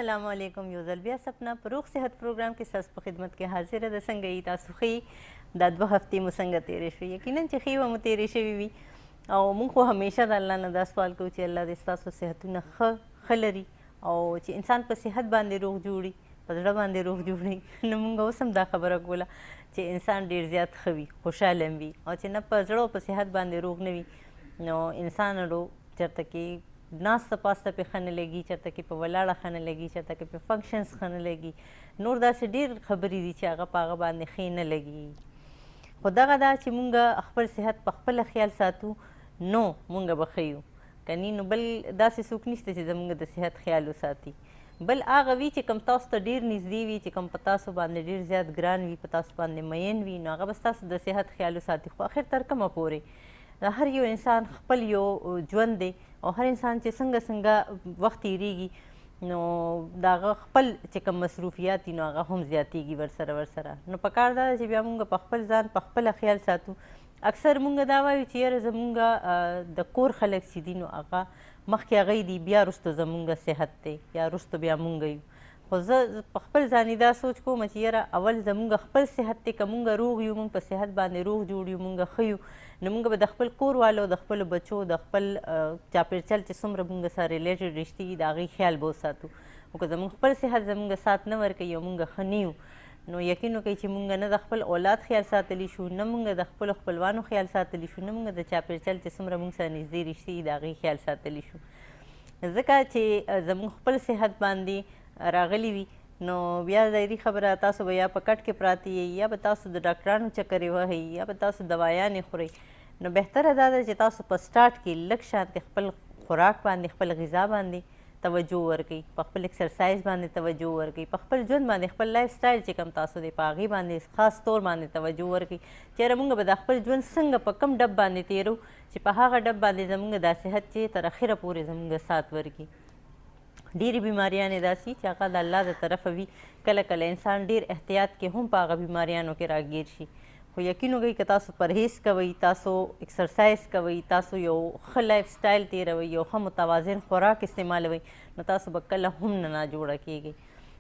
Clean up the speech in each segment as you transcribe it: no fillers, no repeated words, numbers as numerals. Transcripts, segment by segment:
السلام علیکم. یو ځل بیا سپنا په روغ صحت پروګرام کې ستاسو په خدمت کې حاضره ده. څنګه یې تاسو ښې؟ دا 2 هفتې مو څنګه تېرې شوې؟ یقینا چې ښې به مو تېرې شوې وي او موږ خو همیشه د الله نه دا سوال کوو چې الله دې ستاسو صحتونه ښه لري او چې انسان په صحت باندې روغ جوړي، په زړه باندې روغ جوړي. نو موږ اوس هم دا خبره کوله چې انسان ډېر زیات ښه وي، خوشحاله وي، او چې نه په زړه او په صحت باندې روغ نه وي نو انسان چېرته کې ناسته پاسته پې ښه نه لګي، چېرته کې په ولاړه ښه نه لګي، چېرته کې په فنکشنز ښه نه لګي. نور داسې ډېر خبرې دي چې هغه په هغه باندې ښې نه لګي. خو دغه دا چې موږ خپل صحت په خپله خیال ساتو نو موږ به ښه یو، کني نو بل داسې څوک نشته چې زموږ د صحت خیال وساتي. بل هغه وي چې کوم تاسو ته ډېر نږدې وي، چې کوم په تاسو باندې ډېر زیات ګران وي، په تاسو باندې مین وي، نو هغه به ستاسو د صحت خیال وساتي. خو اخر تر کومه پورې هر یو انسان خپل یو ژوند دی او هر انسان چې څنګه وخت تېرېږي نو د هغه خپل چې کوم مصروفیات دي نو هغه هم زیاتېږي ورسره. نو پکار دا ده چې بیا موږ په خپل ځان په خپله خیال ساتو. اکثر موږ دا وایو چې یاره زموږ د کور خلک چې دي نو هغه مخکې هغوی دي، بیا وروسته زموږ صحت دی، یا وروسته بیا موږ یو. خو زه په خپل ځاني دا سوچ کوم چې یاره اول زموږ خپل صحت دی، که موږ روغ یو، موږ په صحت باندې روغ جوړ یو، موږ ښه یو، نو موږ به د خپل کور والو، د خپلو بچو، د خپل چاپېرچل چې څومره موږ سره ریلیټډ رشتې دي د هغې خیال به وساتو. خو که زموږ خپل صحت زموږ سات نه ورکوي او موږ ښه نه یو نو یقین وکړئ چې موږ نه د خپل اولاد خیال ساتلی شو، نه موږ د خپلو خپلوانو خیال ساتلی شو، نه موږ د چاپېرچل چې څومره موږ سره نږدې رشتې دي د هغې خیال ساتلی شو. ځکه چې زموږ خپل صحت باندې راغلی وي نو بیا ظاهري خبره تاسو به یا په کټ کې پراته یئ، یا به تاسو د ډاکټرانو چکرې وهئ، یا به تاسو دوايانې خورئ. نو بهتره دا ده چې تاسو په سټارټ کې لږ شانتې خپل خوراک باندې، خپل غذا باندې توجه ورکوئ، په خپل اکسرسایز باندې توجه ورکوئ، په خپل ژوند باندې، خپل لایف سټایل چې کوم تاسو دی په هغې باندې خاص طور باندې توجه ورکوئ چې یاره موږ به د خپل ژوند څنګه په کوم ډب باندې تېرو چې په هغه ډب باندې زموږ دا صحت چې تر اخره پورې زموږ سات ورکړي. ډېرې بیماریانې داسې چې هغه د الله د طرفه وي، کله کله انسان ډېر احتیاط کې هم په هغه بیماریانو کې راګیر شي. خو یقین وکړئ که تاسو پرهیز کوئ، تاسو اکسرسایز کوئ، تاسو یو ښه لایف سټایل تېروئ، یو ښه متوازن خوراک استعمالوئ، نو تاسو به کله هم نه ناجوړه کیږئ.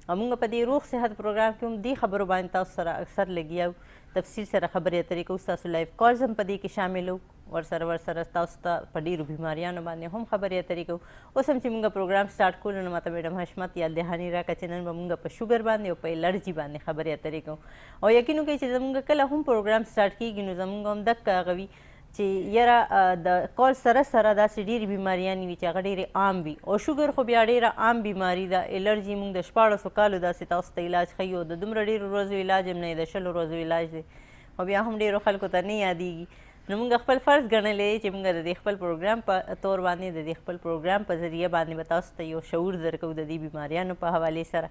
او موږ په دې روغ صحت پروګرام کې هم دې خبرو باندې تاسو سره اکثر لګیا یو، تفصیل سره خبرې اترې کوو، ستاسو لایف کالز هم په دې کې شامل وو، ورسره تاسو ته په ډېرو بیماریانو باندې هم خبرې اترې کوو. اوس هم چې موږ پروګرام سټارټ کولو نو ماته میډم حشمت یاد دهاني راکړه چې نن به موږ په شوګر باندې او په الرجي باندې خبرې اترې کوو. او یقین وکړئ چې زموږ کله هم پروګرام سټارټ کېږي نو زموږ هم دقه هغه وي چې یاره د کال سره داسې ډېرې بیماریانې وي چې هغه ډېرې عام وي. او شوګر خو بیا ډېره عام بیماري ده. الرجي موږ د 1400 کالو داسې تاسو ته علاج ښیي او د دومره ډېرو ورځو علاج هم نه دی، د 20 ورځو علاج دی، خو بیا هم ډېرو خلکو ته نه یادېږي. نو موږ خپل فرض ګڼلی چې موږ د دې خپل پروګرام په طور باندې، د دې خپل پروګرام په ذریعه باندې به تاسو ته یو شعور درکوو د دې بیماریانو په حوالې سره.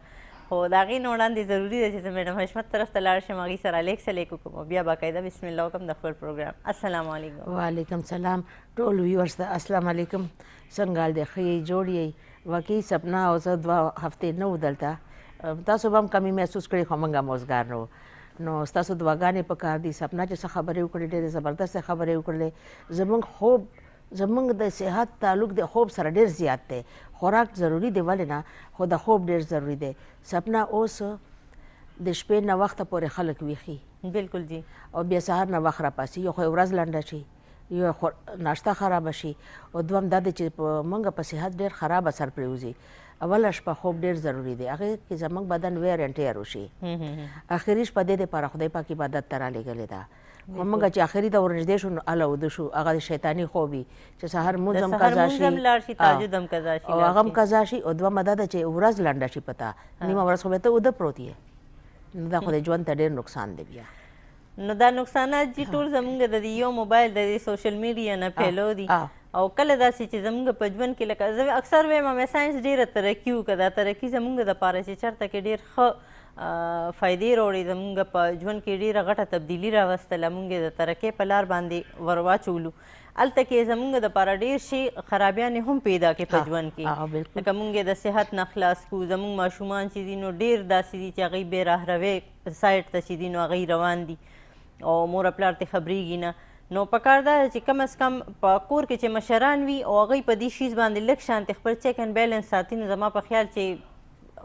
خو د هغې نه وړاندې ضروري ده چې زه میډم حشمت طرف ته لاړ شم، هغې سره لیک سلیک وکړم او بیا باقاعده بسم الله وکړم د خپل پروګرام. السلام علیکم. وعلیکم سلام ټول ویورز ته السلام علیکم. څنګه حال دی؟ ښه یې، جوړ یې؟ واقعي سپنا او زه 2 هفتې نه وو دلته، تاسو به هم کمی محسوس کړي خو موږ هم اوزګار نه وو. نو ستاسو دعاګانې پکار دي. سپنا چې څه خبرې وکړې ډېرې زبردست خبرې وکړلې. زموږ خوب، زموږ د صحت تعلق د خوب سره ډېر زیات دی. خوراک ضروري دی ولې نه، خو د خوب ډېر ضروري دی. سپنا اوس د شپې نه وخته پورې خلک ویښي، بالکل جی، او بیا سهار نه وخت راپاسي، یو خو ورځ لنډه شي، یو ناشته خرابه شي، او دویم دا دی چې موږ په صحت ډېر خراب اثر پرېوځي. اوله شپه خوب ډېر ضروري دی، هغې کې زموږ بدن ویر اینډ ټیر وشي. اخري شپه دې دپاره خدای پاک عبادت ته رالیږلې ده. خو موږ چې اخري ته ورنږدې شو نو هله وده شو، هغه د شیطاني خوب وي چې سهار مونځ هم قضا شي او هغه هم قضا شي، او دویمه دا ده چې ورځ لنډه شي په تا، نیمه ورځ خو به ته وده پروت یې. نو دا خو د ژوند ته ډېر نقصان دی. بیا نو دا نقصانات چې ټول زموږ د یو موبایل د سوشل میډیا نه پیلو دي. او کله داسې چې زموږ په ژوند کې لکه زه اکثر وایم ساینس ډېره ترقي وکړه، دا ترقي زموږ دپاره چې چېرته کې ډېر ښه فایدې راوړي، زموږ په ژوند کې ډېره غټه تبدیلي راوستله، موږ یې د ترقۍ په لار باندې ور واچولو. هلته کې زموږ دپاره ډېر شي خرابیانې هم پیدا کړې په ژوند کې، لکه موږ یې د صحت نه خلاص کړو. زموږ ماشومان چې دي نو ډېر داسې دي چې هغوی بې راهروۍ سایډ ته چې دي نو هغوی روان دي او مور پلار ته خبرېږي نه. نو پکار دا چې کم از کم په کور کې چې مشران وي او هغوی په دې شیز باندې لږ شانتې خپل چیک اینډ بیلنس ساتي، نو زما په خیال چې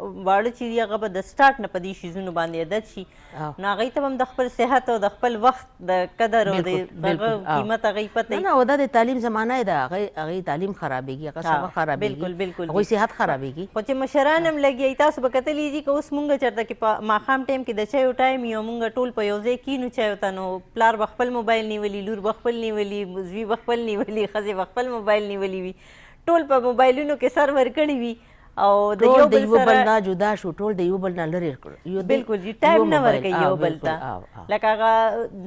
واړه چې دي هغه به د سټارټ نه په دې شیزونو باندې عادت شي او. نو هغوی ته به هم د خپل صحت او د خپل وخت د قدر او د بالکل، هغه او. قیمت هغوی پته نه نه او دا د تعلیم زمانه ده هغې تعلیم خرابېږي هغه سبق بالکل، بالکل خرابېږي هغوی صحت خرابېږي خو چې مشران هم لګي تاسو به کتلی دي که اوس مونږ چېرته کې په ماښام ټایم کې د چایو ټایم وي او مونږ ټول په یو ځای کینو چایو ته نو پلار به خپل موبایل نیولي لور به خپل نیولي زوی به خپل نیولي ښځې به خپل موبایل نیولي وي ټول په موبایلونو کې سر ورکړي وي او د یو ټول د بل یو بل سره نه جدا شو ټول د یو بل نه لرې کړو بالکل جی ټایم نه ورکوي یو بل ته لکه هغه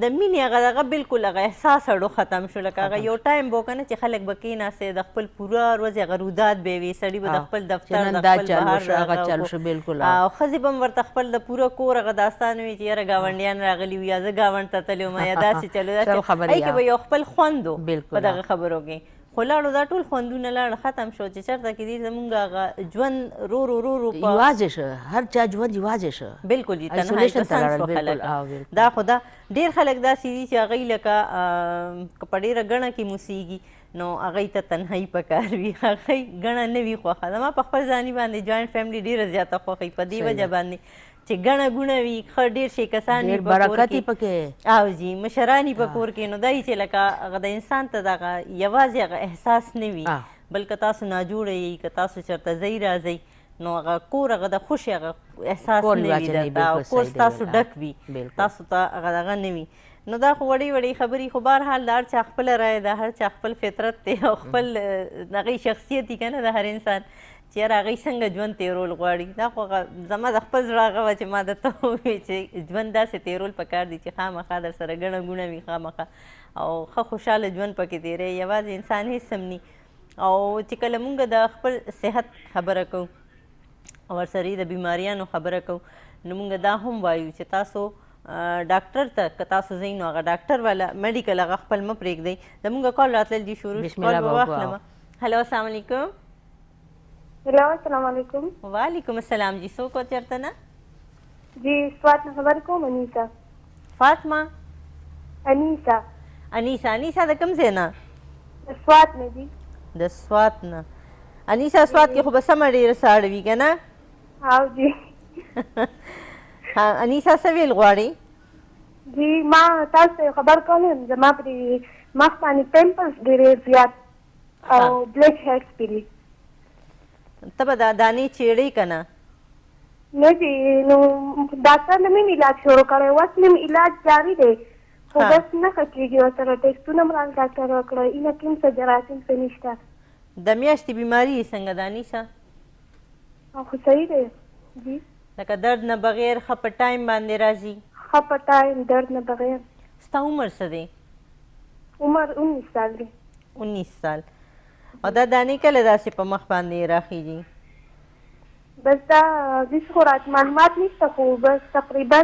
د مینې هغه دغه بالکل هغه احساس اړو ختم شو لکه هغه یو ټایم به که نه چې خلک به کېناستې د خپل پوره ورځې هغه رودات به وي سړي به د خپل دفتر د خپل بهر او ښځې به هم ورته خپل د پوره کور هغه داستان وي چې یاره ګاونډیان راغلي وي یا زه ګاونډ ته تللی وم یا داسې چلو هغې کې به یو خپل خوند و په دغه خبرو کې خو لاړو دا ټول خوندونه لاړ ختم شو چې چېرته کې دي زمونږ هغه ژوند رو رو رو رو یوازې شه هر چا ژوند یوازې شه بالکل جي تنهایی پسند شو خلک دا خو دا ډېر خلک داسې دي چې هغوی لکه که په ډېره ګڼه کې موسیږي نو هغوی ته تنهایی پکار وي هغوی ګڼه نه وي خوښه زما په خپل ځاني باندې جوینټ فیملي ډېره زیاته خوښوي په دې وجه باندې چې ګڼه ګوڼه وي ښه ډېر شي کسان وي په کور کې او جي مشران وي په کور کې نو دا یي چې لکه هغه د انسان ته دغه یوازې هغه احساس نه وي بلکې تاسو ناجوړه یئ که تاسو چېرته ځئ راځئ نو هغه کور هغه د خوښې هغه احساس نه وي درته او کور ستاسو ډک وي تاسو ته هغه دغه نه وي نو دا خو وړې وړې خبرې خو بهرحال د هر چا خپله رایه ده هر چا خپل فطرت دی او خپل هغې شخصیت وي که نه د هر انسان چې یاره هغوی څنګه ژوند تېرول غواړي دا خو زما د خپل زړه هغه وه چې ما درته ووایي چې ژوند داسې تېرول پکار دي چې خامخا در سره ګڼه ګوڼه وي خامخا او ښه خوشحاله ژوند پکې تېروي یوازې انسان هېڅ هم ني او چې کله مونږ د خپل صحت خبره کوو او ورسره د بیماریانو خبره کوو نو مونږ دا هم وایو چې تاسو ډاکټر ته که تاسو ځئ نو هغه ډاکټر والا میډیکل هغه خپل مه پرېږدئ زمونږ کال راتلل دي شروع کال به واخلم هلو السلام علیکم हेलो अस्सलाम वालेकुम वालेकुम अस्सलाम जी सो को चरता ना जी स्वात में खबर को अनीसा फातिमा अनीसा अनीसा अनीसा द कम से ना स्वात में जी द स्वात ना अनीसा स्वात के खूब समझ रसाड़ भी क्या ना हाँ जी हाँ अनीसा सवेल गुआड़ी जी माँ तास से खबर कौन है जब माँ परी माँ पानी पिंपल्स गिरे ज़्यादा और ब्लैक हेड्स भी तब दानी चेड़ी कना नहीं जी नो डॉक्टर ने भी इलाज शुरू करे वक्त में इलाज जारी दे तो बस ना कचेगी और तरह टेस्ट ना मराल डॉक्टर रखड़ा इन किन से जरासीम से निष्ठा दमियाश्ती बीमारी संग दानी सा आपको सही दे जी लका दर्द न बगैर खप टाइम बांधे राजी खप टाइम दर्द न बगैर स्ता उम्र सदे उम्र 19 साल दे 19 साल او دا دانی کله داسې په مخ باندې راخیږي بس دا د خوراک معلومات نشته خو بس تقریبا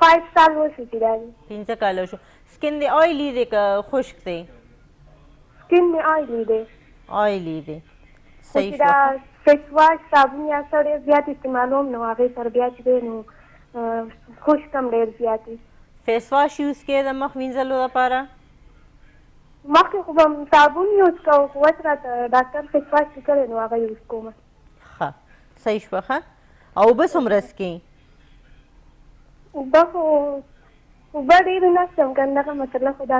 5 سال وشي دا 5 کال شو سکین دی آیلی دی که خشک دی سکین می آیلی دی آیلی دی صحیح شو دا فیس واش صابون یا سړی زیات استعمالوم نو هغه پر بیا چې نو خشک هم ډیر زیات فیس واش یوز کې د مخ وینځلو لپاره مخکې خو به صابون یوز کوو خو اوس راته ډاکټر فیس واش چې کړی نو هغه یوز کوم ښه صحیح شوه ښه او اوبه څومره څښې اوبه خو اوبه ډېرې نه څښم که دغه مسله خو ده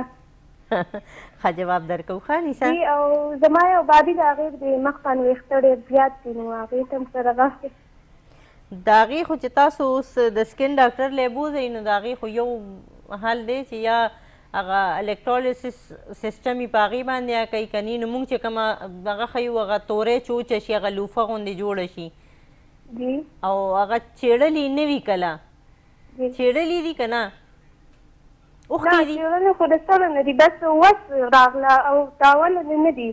ښه جواب درکوو ښه انیسا او زما یو بابي د هغې د مخ باندې ویښته ډېر زیات دي نو هغې ته هم سره غاښ د هغې خو چې تاسو اوس د سکین ډاکټر لی بوځئ نو د هغې خو یو حل دی چې یا هغه الکټرالیسس سیسټم یې په هغې باندې یا کوي که نه نو مونږ چې کومه هغه ښیو هغه توری چې وچه شي هغه لوفه غوندې جوړه شي او هغه چیړلي نه وي کله چیړلي دي که نه اوښتې دي چیړلي خو د سره نه دي بس وس راغله او تاوله مې نه دي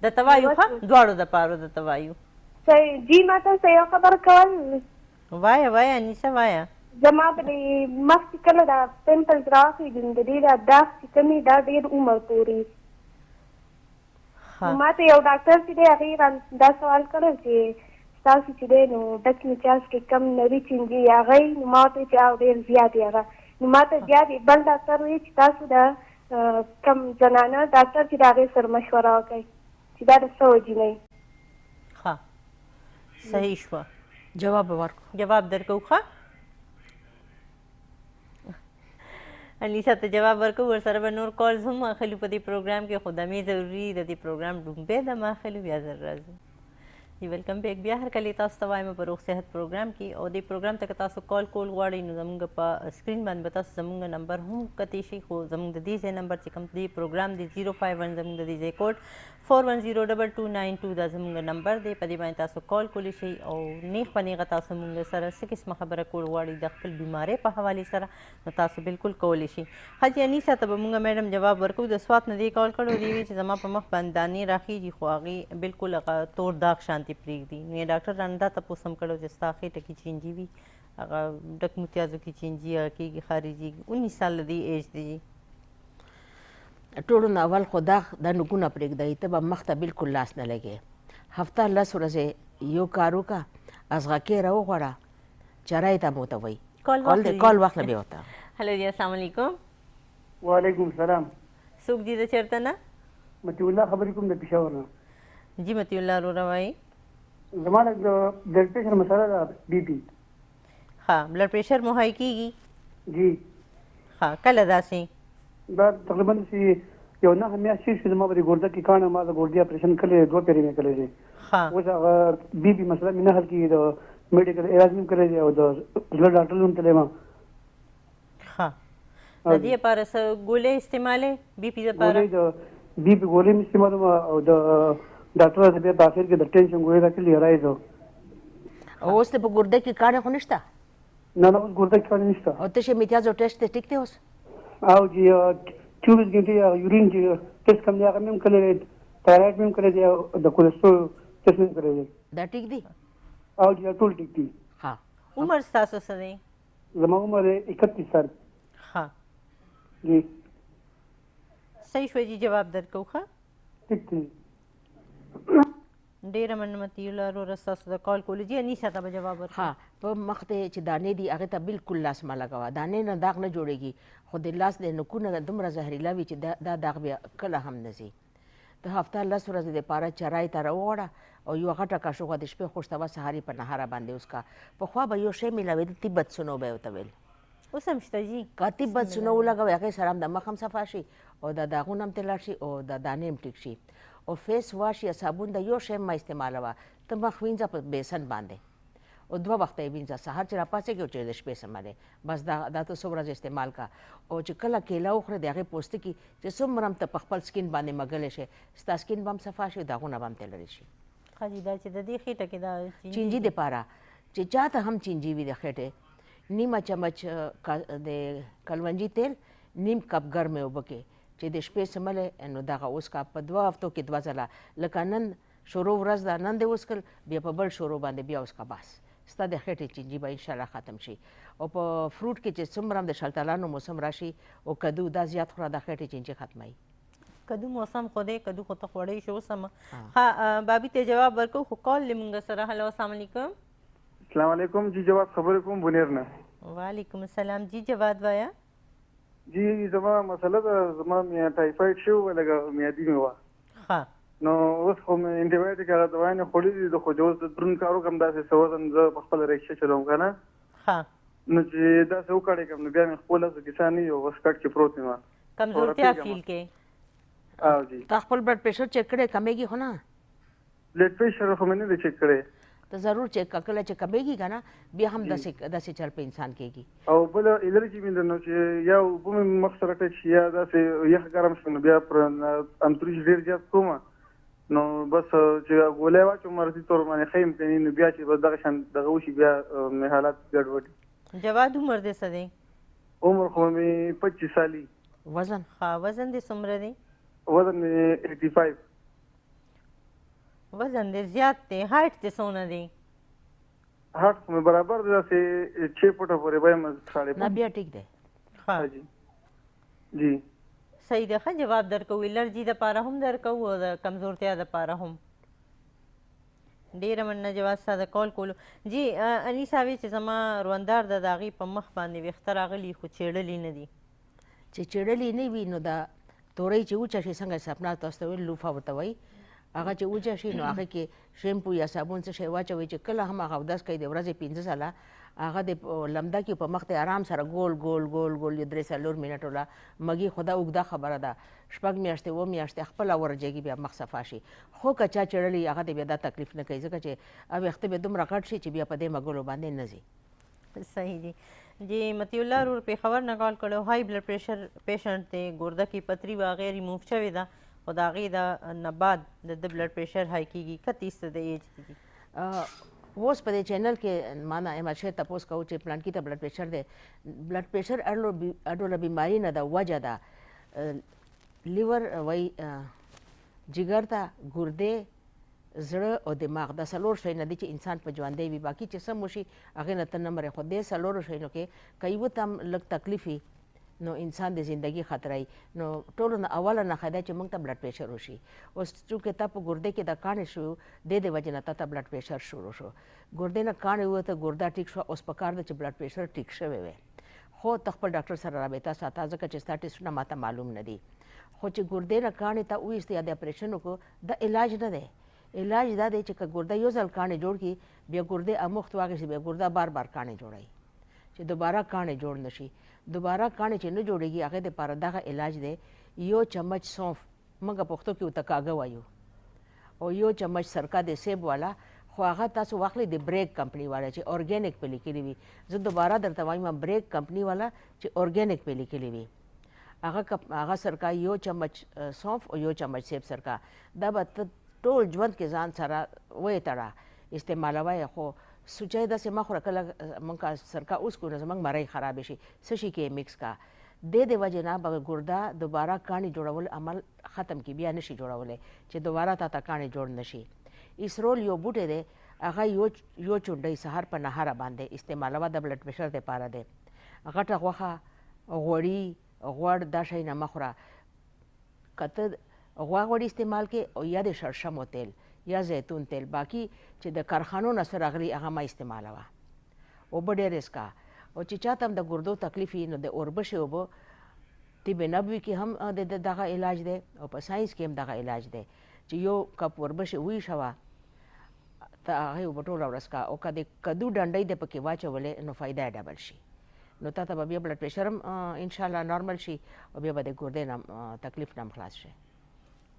د توایو ښه دواړو دپاره د توایو جی ما ته یو خبره کول وایه وایه انیسه وایه زما په مخ چې کله دا پمپلز راخېږي نو د دې دا داغ چې کوم دا ډېر عمر پورې ما ته یو ډاکټر چې دی هغې را دا سوال کړی چې ستاسو چې دی نو ډک مچاس کې کم نري چینجي هغی نو ما ورته چې او ډېر زیات یې هغه نو ما ته بیا بل ډاکټر وایي چې تاسو د کم زنانه ډاکټر چې د هغې سره مشوره وکړئ چې دا د څه وجې نه ښه صحیح شوه جواب ورکړو جواب درکو ښه انیسا ته جواب ورکو ورسره به نور کالز هم اخلو په دې پروګرام کې خو دمې ضروري د دې پروګرام ډومبې دم اخلو بیا زر راځو جی ویلکم بیک بیا هر کله تاسو ته وایم په روغ صحت پروګرام کې او دې پروګرام ته تاسو کال کول غواړئ نو زموږ په سکرین باندې به تاسو زموږ نمبر هم کتی شي خو زموږ د دې ځای نمبر چې کوم دې پروګرام دی 051 زموږ د دې ځای کوډ 41022292 دا زموږ نمبر دی په دې باندې تاسو کال کولی شئ او نیغ په نیغه تاسو موږ سره څه قسمه خبره کول غواړئ د خپل بیمارۍ په حوالې سره نو تاسو بالکل کولی شئ حاجي انیسا ته به موږ میډم جواب ورکو د سوات نه دې کال کړو دی چې زما په مخ باندې دانې راخیږي خو هغې بالکل هغه تور داغ شانتې پرېږدي نو یې ډاکټر رانه دا تپوس هم کړی چې ستا خېټه کې چینجي وي هغه ډک متیازو کې چینجي هغه کېږي خارجېږي 19 سال دی ایج دی ټولو نه اول خو دا نوکونه پرېږدئ ته به مخ ته بالکل لاس نه لګې هفته 10 ورځې یو کار وکړه ازغکې راوغواړه چرای ته مو ته وایي کال واخله بیا ورته هلو جی السلام علیکم وعلیکم السلام څوک دي د چېرته نه مطیع الله خبرې کوم د پېښور نه جی مطیع الله وروره وایي زما د بلډ پریشر مسله ده بي پي ها بلډ پریشر مو های کېږي جی ها کله داسې دا تقریبا چې یو نه میاشتې چې زما په دې ګرده کې کاڼه ما د ګردې اپریشن کړی 2 پیرې مې کړی دی ها اوس هغه بي پي مسله مې نه حل کېږي د میډیکل علاج مې کړی دی او د زړه ډاکټر هم تللی یم ها د دې لپاره څه ګولۍ استعمالوئ بي پي لپاره د بي پي ګولۍ مې استعمالوم او د ډاکټر ته بیا په اخر کې د ټینشن ګولۍ راکړلې رایز اوس ته په ګرده کې کاڼه خو نشته نه اوس ګرده کې کاڼه نشته او تشه امتیاز او ټیسټ ټیک دی اوس او چې 24 غنټې یورین چې ټیسټ کوم دی هغه مې هم کړی دی تایرايډ مې هم کړی دی او د کولیسټرول ټیسټ مې کړی دی دا ټیک دی او چې ټول ټیک دي ها عمر ستاسو څه دی زما عمر 31 سال ها جی صحیح شوه جی جواب درکو ښه ټیک دی ډېره مننه مطیع الله وروره ستاسو د کال کولو جي انیسا ته به جواب ورکړو ها په مخ ته چې دانې دي هغې ته بالکل لاس مه لګوه دانې نه داغ نه جوړېږي خو د لاس د نوکونه دومره زهریلا وي چې دا داغ بیا کله هم نه ځي ته هفته 10 ورځې دپاره چرای ته راوغواړه او یوه غټه کاشوغه د شپې خوشتوه سهاري په نهاره باندې وڅښه پخوا به یو شی میلاوېده تیبت سونو به یې ورته ویل اوس هم شته جي که تیبت سونو ولګوئ هغې سره هم د مخ هم صفا شي او د داغونه هم تلاړ شي او د دانې هم ټیک شي او فیس واش یا صابون د یو شی مه استعمالوه ته مخ وینځه په بیسن باندې او 2 وخته یې وینځه سهار چې راپاڅېږي او چې د شپې سمه بس دا ته څو ورځې استعمال کا او چې کله کیله وخورې د هغې پوستکي چې څومره هم ته په خپل سکین باندې مږلی شي ستا سکین به هم صفا شي داغونه به هم ترې لرې شي ښه جي دا چې د دې خېټه کې دا چینجي دپاره چې چاته هم چینجي وي د خېټې نیمه چمچ د کلونجي تیل نیم کپ ګرمې اوبه کې چې د شپې سملی نو دغه وڅکه په 2 هفتو کې 2 ځله لکه نن شروع ورځ ده نن دې وڅکل بیا په بل شروع باندې بیا وڅکه بس ستا د خېټې چینجي به انشاءالله ختم شي او په فروټ کې چې څومره هم د شلتالانو موسم راشي او کدو دا زیات خوره د خېټې چینجي ختموي کدو موسم خو دی کدو خو ته خوړی شو اوس هم ها بابي ته جواب ورکو خو کال دی مونږ سره هلو السلام علیکم السلام علیکم جی جواد خبرې کوم بنیر نه وعلیکم السلام جی جواد وایا جی زما مسله ده زما ټایفاید شو لکه میادي مې وه ښه نو اوس خو مې انټي بایوټیک هغه دوايانې خوړلي دي خو چې اوس د دروند کار وکړم داسې څه وزن زه په خپله رکشه چلوم که نه ښه نو چې داسې وکړی کړم نو بیا مې خپل هسې کیسه نه وي اوس کټ کې پروت یم کمزورتیا فیل کې او جی تا خپل بلډ پریشر چیک کړی کمیږي خو نه بلډ پریشر خو مې نه دی چیک کړی ته ضرور چیک کړه کله چې کمیږي که نه بیا هم داسې چل په انسان کېږي او بله الرجي مې ده نو چې یا اوبه مې مخ سره ټچ شي یا داسې یخ ګرم شي نو بیا پر امتروش ډېر زیات کوم نو بس چې ګولۍ واچوم مرضي طور باندې ښه امکاني نو بیا چې بس دغه شان دغه وشي بیا مې حالات ګډوډ جواد عمر دې څه دی عمر خو مې 25 سالي وزن ښه وزن دې څومره دی وزن مې 85 وزن دې زیات دی هایټ دې څونه دی هاټ خو مې برابر دی داسې 6 فټه پورې به یم نه بیا ټیک دی ښه جی جی صحیح ده ښه جواب درکوو الرجي دپاره هم درکوو او د کمزورتیا دپاره هم ډېره مننه جواد ستا د کال کولو جی انیسا وی چې زما روندار ده د هغې په مخ باندې ویښته راغلي خو چیړلي نه دي چې چیړلي نه وي نو دا تورۍ چې وچه شي څنګه سپنا تاسو ته ویل لوفه ورته وایي هغه چې وچه شي نو هغه کې شیمپو یا صابون څه شی واچوئ چې کله هم هغه اودس کوي د ورځې 15 ځله هغه د لمده کې په مخ ته آرام سره ګول ګول ګول ګول 3-4 منټ ولا مګي خدا اوږده خبره ده 6 میاشتې 7 میاشتې خپل ورجګي بیا مخ صفا شي خو کچا چړلی هغه د بیا دا تکلیف نه کوي ځکه چې او وخت به دومره غټ شي چې بیا په دې مګلو باندې نه ځي صحیح دی جی متی الله رور پیښور نه کال کړو های بلډ پریشر پیشنټ دی ګرده کې پتری واغې ریموو شوې ده او د هغې نه بعد د بلډ پریشر های کیږي کتیس ته د ایج دي اوس په دې چینل کې معنا احمد شیر تپوس کوو چې پلان کې ته بلډ پریشر دی بلډ پریشر اډوله بیماری نه ده وجه ده لیور وای جګر ته ګردې زړه او دماغ دا څلور شی نه دي چې انسان په ژوندی وي باقي چې څه وشي هغې نه ته نه مرې خو دې څلورو شیانو کې که یوه ته هم لږ تکلیف وي نو انسان د زندگی خطرای نو ټولو نه اوله نښه ده چې موږ ته بلډ پریشر وشي اوس چونکې تا په ګردې کې د کاڼې شو دې د وجې نه تا ته بلډ پریشر شروع شو ګردې نه کاڼې ووته ګرده ټیک شوه اوس پکار ده چې بلډ پریشر ټیک شوی وی خو ته خپل ډاکټر سره رابطه ساته ځکه چې ستا ټیسټونه ماته معلوم نه دي خو چې ګردې نه کاڼې ته وایست یا د اپریشن وکړو دا علاج نه دی علاج دا دی چې که ګرده یو ځل کاڼې جوړ کړي بیا ګردې اموخت واخیستې بیا ګرده بار بار کاڼې جوړوي چې دوباره کاڼې جوړ نشي دوباره کاڼې چې نه جوړېږي هغې دپاره دغه علاج دی یو چمچ سونف موږ پښتو کې ورته کاږه وایو او یو چمچ سرکه د سیب والا خو هغه تاسو واخلئ د بریک کمپنی والا چې ارګینک پې لیکلي وي زه دوباره درته وایم بریک کمپنی والا چې ارګینک پې لیکلي وي هغه سرکه یو چمچ سونف او یو چمچ سیب سرکه دا به ته ټول ژوند کې ځان سره ویې تړه استعمالوی خو سوچای داسې مه خوره کله موږ که سرکه اوس کړو نو زموږ مرۍ خرابې شي څه شي کې مکس کا د وجې نه به ګرده دوباره کاڼي جوړول عمل ختم کړي بیا نشي جوړولی چې دوباره تا ته کاڼي جوړ نشي اسرول یو بوټی دی هغه یو چونډۍ سهار په نهاره باندې استعمالوه د بلډ پریشر دپاره دی غټه غوښه غوړي غوړ دا شی نه مه خوره که ته غوا غوړي استعمال کې او یا د شړشمو تیل یا زیتون تیل باقي چې د کارخانو نه څه راغلي هغه مه استعمالوه اوبه ډېرې څښه او چې چاته هم د ګردو تکلیف وي نو د اوربشې اوبه طب نبوي کې هم دغه علاج دی او په ساینس کې هم دغه علاج دی چې یو کپ وربشې ویښوه ته هغې اوبه ټوله ورځ کا او که د کدو ډنډۍ د پکې واچولې نو فایده یې ډبل شي نو تا ته به بیا بلډ پریشر هم انشاءالله نارمل شي او بیا به د ګردې نه تکلیف نه هم خلاص شي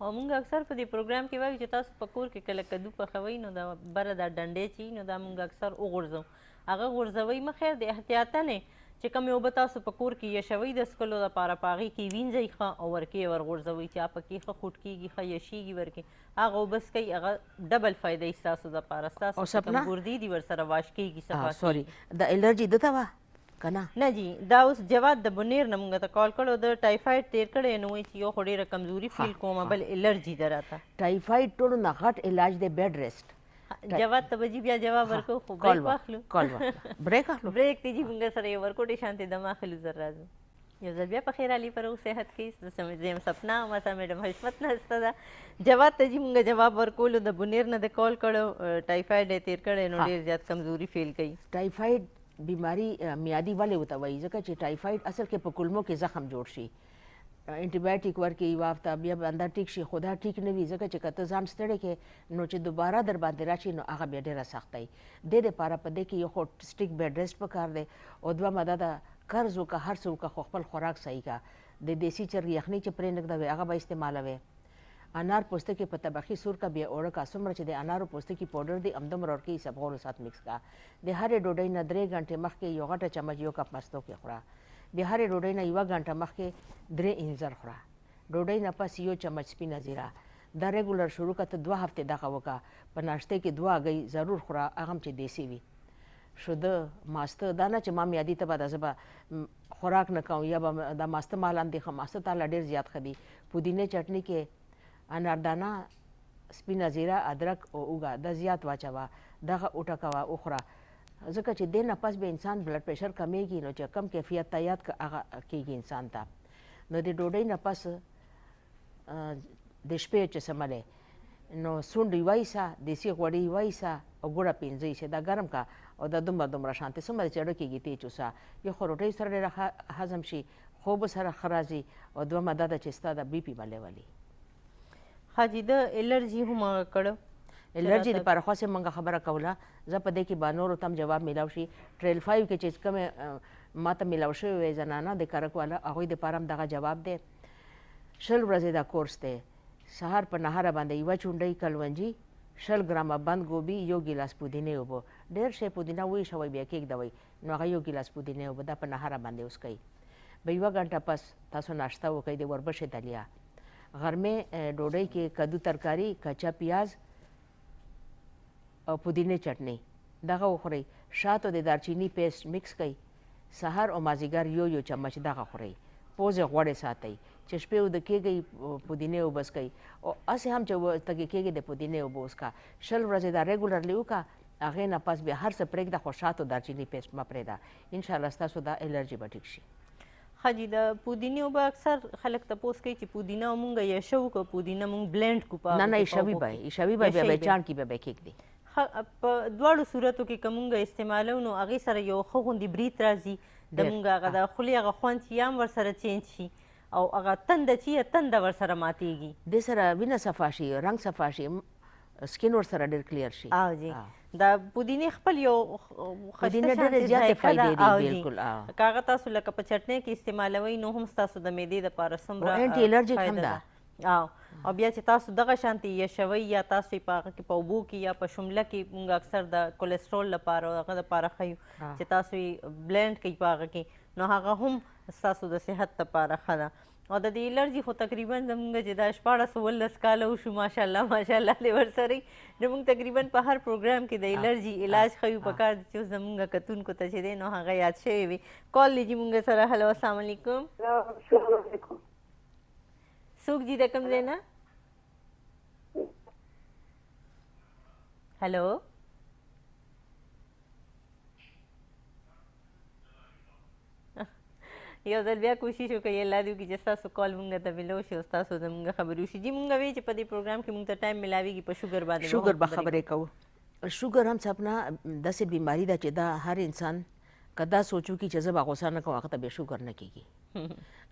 او موږ اکثر په دې پروګرام کې وایو چې تاسو په کور کې کله کدو پخوئ نو دا بره دا ډنډې چې نو دا موږ اکثر وغورځو هغه غورځوئ مه خیر د احتیاطنې چې کومې اوبه تاسو په کور کې یشوئ د څښلو دپاره په هغې کې وینځئ ښه او ورکې ورغورځوئ چې پکې ښه خوټ کېږي ښه یشېږي ورکې هغه اوبه څکئ هغه ډبل فایده ستاسو دپاره ستاسو چې کوم ګردې دي ورسره واش کېږي صفا سوري د الرجي دته وه که نه نه جی دا اوس جواد د بنیر نه مونږ ته کال کړو د ټایفاید تیر کړی نو وایي چې یو خو ډېره کمزوري فیل کومه بل الرجي ده راته ټایفاید ټولو نه غټ علاج دی بیډ ریسټ جواد ته به جی بیا جواب ورکو خو بریک واخلو کال واخلو بریک اخلو بریک ته جی مونږ سره یو ورکوټې شانتې دم اخلو زر راځو یو ځل بیا په خیر علي فروغ صحت کې زم سپنا ما سره میډم حشمت نسته ده جواد ته جی مونږ جواب ورکولو د بنیر نه د کال کړو ټایفاید یې تیر کړی نو ډېر زیات کمزوري فیل کوي ټایفاید بیماری میادي ولې ورته وایي ځکه چې ټایفاید اصل کې په کولمو کې زخم جوړ شي انټي بایوټیک ورکړي یوه هفته بیا بنده ټیک شي خو دا ټیک نه وي ځکه چې که ته ځان ستړی کړې نو چې دوباره در باندې راشي نو هغه بیا ډېره سخته وي دې دپاره په دې کې یو خو سټیک بیډ ریسټ پکار دی او دویمه دا ده قرض وکړه هر څه وکړه خو خپل خوراک صحیح کړه د دیسي چرګ یخنۍ چې پرې نږدوي هغه به استعمالوي انار پوستکی په طبخي سور کا بیا اوړه کا څومره چې د انارو پوستکی پاوډر دی همدومره ورکړي سبغولو سات مکس کا د هرې ډوډۍ نه 3 غنټې مخکې یو غټه چمچ یو کپ مستو کې خوره د هرې ډوډۍ نه 1 غنټه مخکې 3 انځر خوره ډوډۍ نه پس یو چمچ سپینه زیره دا ریګولر شروع کړه ته 2 هفتې دغه وکړه په ناشته کې 2 هګۍ ضرور خوره هغه هم چې دیسي وي شوده ماسته دا نه چې ما میادي ته به دا زه به خوراک نه کوم یا به دا ماسته ما لاندې ښه ماسته تاله ډېر زیات ښه دي پودینې چټني کې اناردانه سپینه زیره ادرک او اوږه دا زیات واچوه دغه وټکوه وخوره ځکه چې دې نه پس به انسان بلډ پریشر کمیږي نو چې کم کیفیت ته یاد هغه کېږي انسان ته نو د ډوډۍ نه پس د شپې چې سملی نو سونډ یې وایسه دیسي غوړي یې وایسه او ګوړه پینځه یې دا ګرم کا او دا دومره شانتې څومره چې اړه کېږي تی چوسه یو خو روټۍ سره ډېره هضم شي خوب سره ښه راځي او دویمه دا ده چې ستا د بي پي به لیول وي حاجی د الرجی هم کړو الرجی لپاره خو سه مونږه خبره کوله زه په دې کې به نورو تم جواب میلاو شي ټریل 5 کې چې کومه ماته میلاو شوی وي زنانه د کارک والا هغوی دپاره هم دغه جواب دی 20 ورځې دا کورس دی سهار په نهاره باندې یوه چونډۍ کلونجي 20 ګرامه بند ګوبي یو ګیلاس پودینې اوبه ډېر شی پودینه ویښوئ بیا کېږدوئ نو هغه یو ګیلاس پودینې اوبه دا په نهاره باندې اوس کوي به یوه ګنټه پس تاسو ناشته وکړئ د وربشې دلیا غرمې ډوډۍ کې کدو ترکاري کچا پیاز او پودینې چټني دغه وخورئ شاتو د دارچینی پیسټ مکس کړئ سهار او مازدیګر یو چمچ دغه خورئ پوزې غوړې ساتئ چې شپې اوده کېږئ پودینې اوبه څکئ او هسې هم چې تږې کېږي د پودینې اوبه وڅښه 20 ورځې دا ریګولرلی وکړه هغې نه پس بیا هر څه پرېږده خو شاتو دارچیني پیسټ مه پرېږده انشاءالله ستاسو دا الرجي به ټیک شي حاجی د پودینې اوبه اکثر خلک تپوس کوي چې پودینه مونږ یشو کو پودینه مونږ بلند کو نه نه ایشوي به بیا به چاڼ کې به کېږدي په دواړو صورتو کې که مونږ استعمالو نو هغې سره یو ښه غوندې برید راځي د مونږ هغه د خولې هغه خوند چې یا هم ورسره چینج شي او هغه تنده چې تنده ورسره ماتېږي دې سره وینه صفا شي رنګ صفا شي سکین ورسره ډېر کلیر شي او جی دا پودینې خپل یو پودینه ډېرې زیاتې فایدې دي بالکل که هغه تاسو لکه په چټنۍ کې استعمالوئ نو هم ستاسو د معدې دپاره څومره انټي الرجیک هم ده او بیا چې تاسو دغه شانتې یشوئ یا تاسو یې په هغه کې په اوبو کې یا په شمله کې مونږ اکثر د کولیسټرول لپاره او هغه دپاره ښیو چې تاسو یې بلینډ کوئ په هغه کې نو هغه هم ستاسو د صحت دپاره ښه ده او د دې الرجي خو تقریبا زمونږ چې دا 1419 کاله وشو ماشاءالله دې ورسره نو موږ تقریبا په هر پروګرام کې د الرجي علاج ښیو په کار چې زمونږ کتونکو ته چې دی نو هغه یاد شوی وي کال لیجي مونږ سره هلو السلام علیکم څوک جی د کوم ځای نه هلو یو ځل بیا کوشش وکړئ الله دې وکړي چې ستاسو کال مونږ ته ملو شي او ستاسو زمونږ خبرې وشي جي مونږ وایي چې په دې پروګرام کې مونږ ته ټایم ملاویږي په شوګر باندې شوګر به خبرې کوو شوګر هم سپنا داسې بیماری ده چې دا هر انسان که دا سوچو کې چې زه به غوسه نه کوم هغه ته بیا شوګر نه کېږي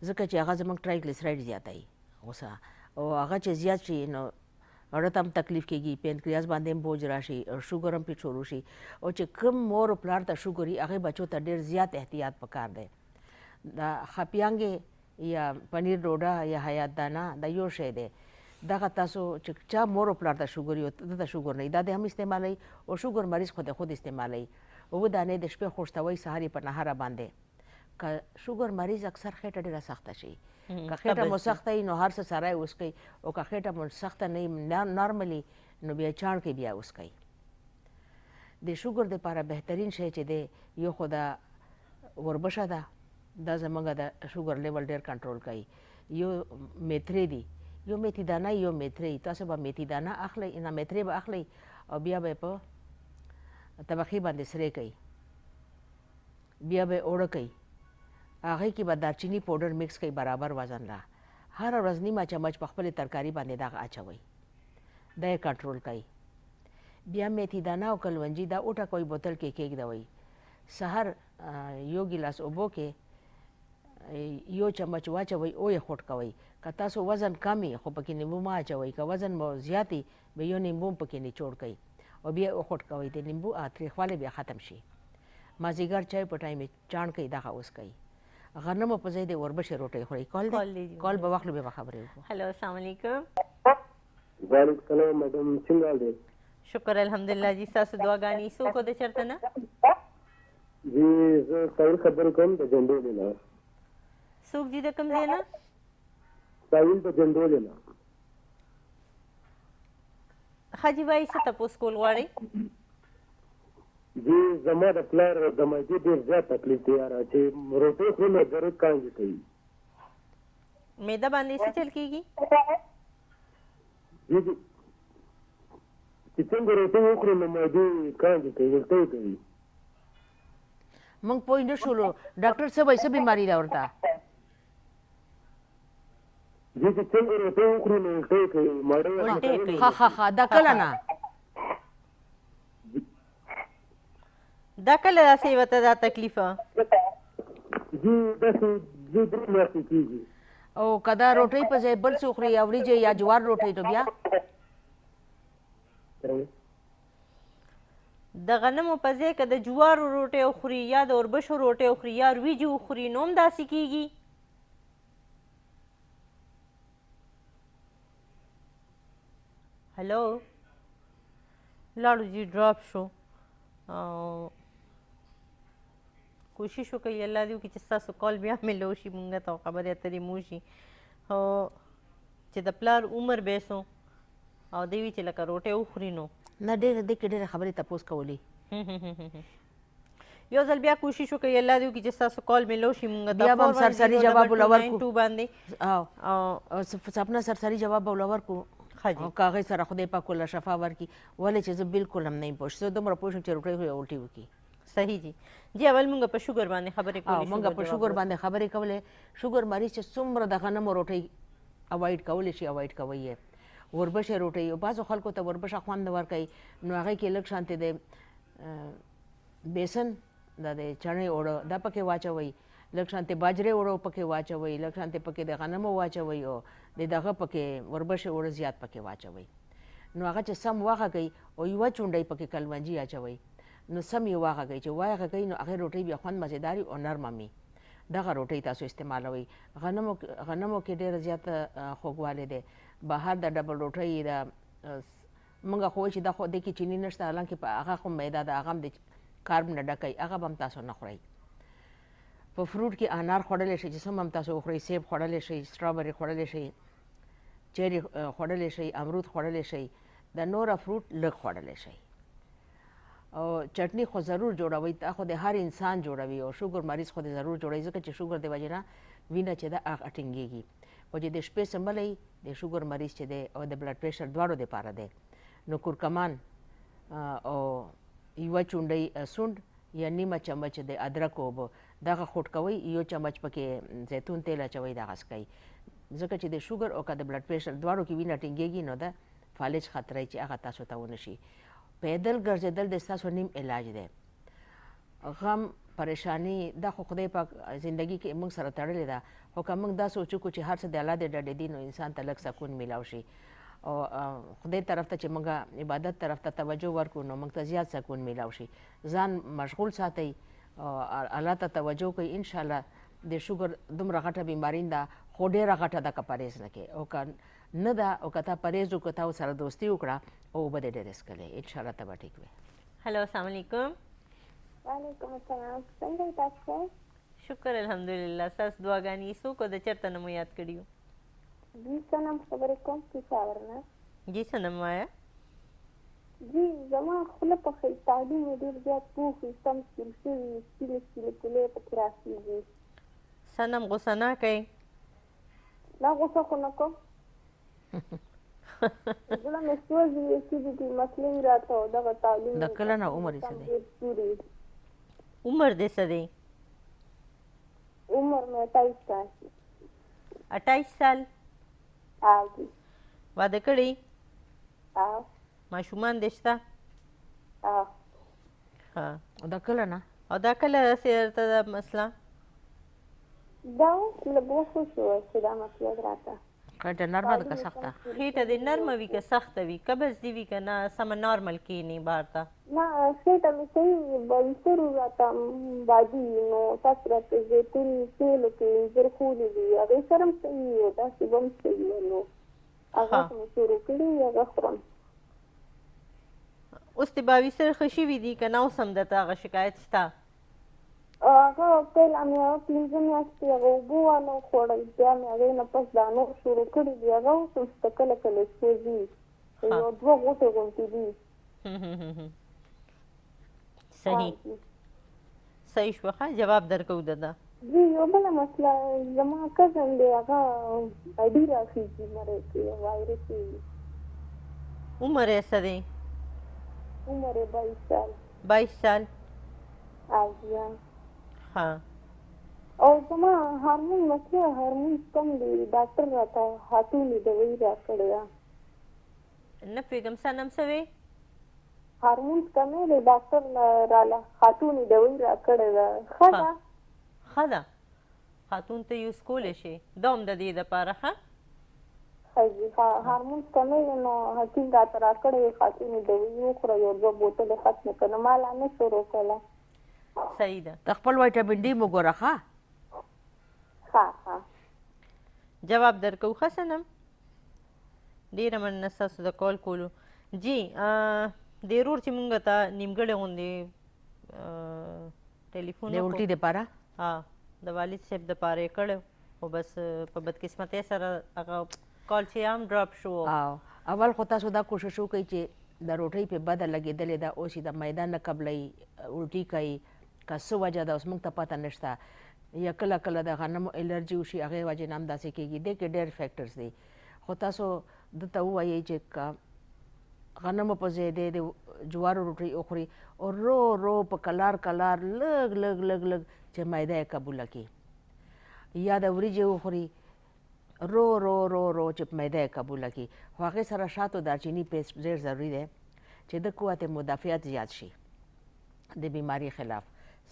ځکه چې هغه زموږ ټرایګلیسراइड زیاتوي غوسه او هغه چې زیات شي نو اړه ته هم تکلیف کېږي پینکریاس باندې هم بوج راشي شوګر هم پې شروع شي او چې کوم مور او پلار ته شوګر وي هغې بچو ته ډېر زیات احتیاط پکار دی دا خپیانګې یا پنیر ډوډه یا حیات دانه دا یو شی دی دغه تاسو چې چا مور او پلار ته شوګر وي دته شوګر نه وي دا د هم استعمالوي او شوګر مریض خو د خود استعمالوي اوه دانې د شپې خوشتوي سهار یې په نهاره باندې که شوګر مریض اکثر خېټه ډېره سخته شي که خېټه مو سخته وي نو هر څه سره یې وڅکئ او که خېټه مو سخته نه وي نارملي نو بیا چاڼ کې بیا وڅکئ د شوګر دپاره بهترین شی چې دی یو خو دا وربشه ده دا زمونږ د شوګر لیول ډېر کنټرول کوي یو میترې دي یو میتھی دانه یو میترې تاسو به میتھی دانه اخلئ نه میترې به اخلئ او بیا به یې په طبقې باندې سرې کوئ بیا به یې اوړه کوئ هغې کې به دارچیني پوډر مکس کوئ برابر وزن لا هره ورځ نیمه چمچ په خپلې ترکاري باندې دغه اچوئ دا یې کنټرول کوئ بیا میتھی دانه او کلونجي دا اوټه کوئ بوتل کې کېږدوئ سهار یو ګیلاس اوبو کې یو چمچ واچوئ او یې خوټ کوئ که تاسو وزن کم وي خو پکې نیمبو مه اچوئ که وزن مو زیات وي بیا یو نیمبو هم پکې نچوړ کوئ او بیا یې وخوټ کوئ د نیمبو تریخوالی بیا ختم شي مازدیګر چای په ټایم یې چاڼ کوئ دغه وڅکئ غنمو په ځای د وربشې روټۍ خورئ کال به واخلو بیا به خبرې وکړو هلو السلام علیکم وعلیکم السلام میډم څنګه حال دی شکر الحمدلله جی ستاسو دعاګانې څوک د چېرته نه جی زه ساحل خبرې کوم د جنډولې نه څوک جي د کوم ځای نه ساحل د جنډولې نه حاجي بھائی څه تپوس کول غواړئ جی زما د پلار د معدې ډېر زیات تکلیف دی یاره چې روټۍ خوري نو درد کانګې کوي معده باندې څه چل کېږي جی جی چې څنګه روټۍ وخوري نو معدې کانګې کوي الټۍ کوي موږ پوه نه شولو ډاکټر صاحب څه بیماري ده ورته جی چې څنګه روټۍ وخوري نو الټۍ کوي ماړه ښه دا کله نه دا کله داسې ورته دا تکلیف جی داسې 2-3 میاشتې کېږي او کدا روټۍ په ځای بل څه خوري یا وریجې یا جوار روټۍ نو بیا د غنمو په ځای که د جوارو روټۍ وخوري یا د اوربشو روټۍ وخوري یا وریجې وخوري نو هم داسې کیږي. هلو لاړو جی ډراپ شو. کوشش وکړئ الله دې وکړي چې ستاسو کال بیا ملو شي مونږ ته خبرې اترې مو شي او چې د پلار عمر بیسو او دی وي چې لکه روټۍ وخوري نو نه ډېرې دې کې ډېرې خبرې تپوس کولې یو ځل بیا کوشش وکړئ الله دې وکړي چې ستاسو کال ملو شي مونږ ته بیا به هم سرسري جواب ولور ټو باندې او سپنا سرسري جواب ولور کو کاغذ سره خدای پاک ولا شفا ورکړي ولې چې زه بالکل هم نه یم پوه زه دومره پوه شم چې روټۍ خوري او الټي وکړي. صحیح جی جی اول مونږ په شوګر باندې خبرې کولې مونږ په شوګر باندې خبرې کولې شوګر مریض چې څومره د غنمو روټۍ اوایډ کولی شي اوایډ کوئ یې وربشې روټۍ او بعضو خلکو ته وربشه خوند نه ورکوي نو هغې کې لږ شانتې د بیسن دا د چڼې اوړه دا پکې واچوئ لږ شانتې باجرې اوړه پکې واچوئ لږ شانتې پکې د غنمو واچوئ او د دغه پکې وربشې اوړه زیات پکې واچوئ نو هغه چې سم وغږئ او یوه چونډۍ پکې کلونجي اچوئ نو سم یې وغږئ چې وغږئ نو هغې روټۍ بیا خوند مزېدار او نرمه وي دغه روټۍ تاسو استعمالوئ. غنمو کې ډېره زیاته خوږوالی دی بهر د ډبل روټۍ د موږ خو وایو چې دا خو دې کې چیني نشته حالانکې په هغه خو میده ده هغه هم د کارب نه ډکوي هغه به هم تاسو نه خورئ. په فروټ کې انار خوړلی شئ چې څومره هم تاسو وخورئ سیب خوړلی شئ سټرابري خوړلی شئ چیري خوړلی شئ امرود خوړلی شئ د نوره فروټ لږ خوړلی شئ او چټني خو ضرور جوړوئ دا خو د هر انسان جوړوي او شوګر مریض خو د ضرور جوړوي ځکه چې شوګر د وجې نه وینه چې ده هغه ټینګېږي او چې د شپې سمبلی د شوګر مریض چې دی او د بلډ پریشر دواړو دپاره دی نو کورکمان او یوه چونډۍ سونډ یا نیمه چمچ د ادرک اوبه دغه خوټ کوئ یو چمچ پکې زیتون تیل اچوئ دغه څکئ ځکه چې د شوګر او که د بلډ پریشر دواړو کې وینه ټینګېږي نو د فالج خطره چې هغه تاسو ته ونه شي. پیدل ګرځېدل د ستاسو نیم علاج دی. غم پریشانی دا خو خدای پاک زندگی کې موږ سره تړلې ده خو که موږ دا سوچو چې هر څه د الله د ډډې دي نو انسان ته لږ سکون میلاو شي او خدای طرف ته چې موږ عبادت طرف ته توجه ورکړو نو موږ ته زیات سکون میلاو شي. ځان مشغول ساتئ او الله ته توجه کوئ انشاءالله د شوګر دومره غټه بیماري ده خو ډېره غټه ده که پرهیز نه کوې او که نه ده او که تا پرهیز وکړه تا سره دوستي وکړه او اوبه دې ډېرې څښلې انشاءالله ته به ټیک وې. هلو السلام علیکم. وعلیکم السلام څنګه یې تاسو؟ شکر الحمدلله ستاسو دعاګانې څوک او د چېرته نه مو یاد کړي یو؟ جی صنم خبرې کوم پېښور نه. جی صنم وایه. جی زما خوله پخوي تعلیم یې ډېر زیات پوخ وي سم سپین شوي سپینې سپینې کولې پکې راخېږي. صنم غوسه نه کوئ؟ نه غوسه خو نه کوم زړه مې سوځي چې دې مسلې راته او دغه تعلیم د کله نه عمر یې څه دی؟ عمر دې څه دی؟ عمر مې 28 سال. 28 سال؟ جی. واده کړی؟ ماشومان دې شته؟ ها. او دا کله نه؟ او دا کله رسېده درته دا مسله؟ دا اوس لږ وخت وشوه چې دا مسله راته. خېټه نرمه ده که سخته؟ خېټه دې نرمه وي که سخته وي قبض دې وي که نه سمه نارمل کښېني بار ته؟ نه خېټه مې صحیح بنسرو راته بادي نو تاسو راته زیتون تېلو کې انځر خولې دي هغې سره هم صحیح و داسې به هم صحیح و نو هغه مې شروع کړي هغه خورم. اوس دې باویسر ښه شوي دي که نه اوس هم درته هغه شکایت شته؟ هغه پیله مې هغه 5 میاشتې هغه اوبه وانه خوړل بیا مې هغې نه پس دا نور شروع کړي دي هغه اوس هم شته کله کله سوځي یو 2 غوټې غوندې دي. صحیح صحیح شوه ښه جواب درکوو د ده. جی یو بله مسله زما کزن دی هغه اډي راخېږي مرۍ کې وایرس وي. عمر یې څه دی؟ عمر یې 22 سال. 22 سال؟ جی. ها. او زما هارمون مسله هارمون کم دی ډاکټر راته خاتونې دوايي راکړې ده. نه پوهېږم صنم څه وې؟ هارمون کمې دی ډاکټر راله خاتونې دوايي راکړې ده. ښه ده؟ ښه ده. خاتون ته یوز کولی شي دا هم د دې دپاره ښه حاجی هارمون کمی نو حکیم راته راکړی خاتون د وخوره یو 2 بوتلې ختمې کړه ما لا نه شروع کړله صحیح ده د خپل وایټامین ډي مو ګوره ښه ها جواب درکو ښه صنم ډېره مننه ستاسو د کال کولو جی د ورور چې مونږ ته نیمګړی غوندې ټلیفون د الټي دپاره ها د والد صاحب دپاره یې کړی خو بس په بدقسمتۍ سره هغه کال چې هم ډراپ شو او اول خو تاسو دا کوشش وکړئ چې د روټۍ په بده لګېدلې ده اوس یې د میده نه قبلوي الټي کوي که څه وجه ده اوس موږ ته پته نشته یا کله کله د غنمو الرجي وشي هغې وجې نه هم داسې کېږي دې کې ډېر فیکټرز دي خو تاسو دته ووایئ چې که غنمو په ځای دی د جوارو روټۍ وخوري او رو رو په کلار کلار لږ لږ لږ لږ چې میده یې قبوله کړي یا د وریجې وخوري رو رو رو رو چې میده یې قبوله کړي خو هغې سره شاتو دارچیني پیسټ ډېر ضروري دی چې د قوت مدافعت زیات شي د بیماری خلاف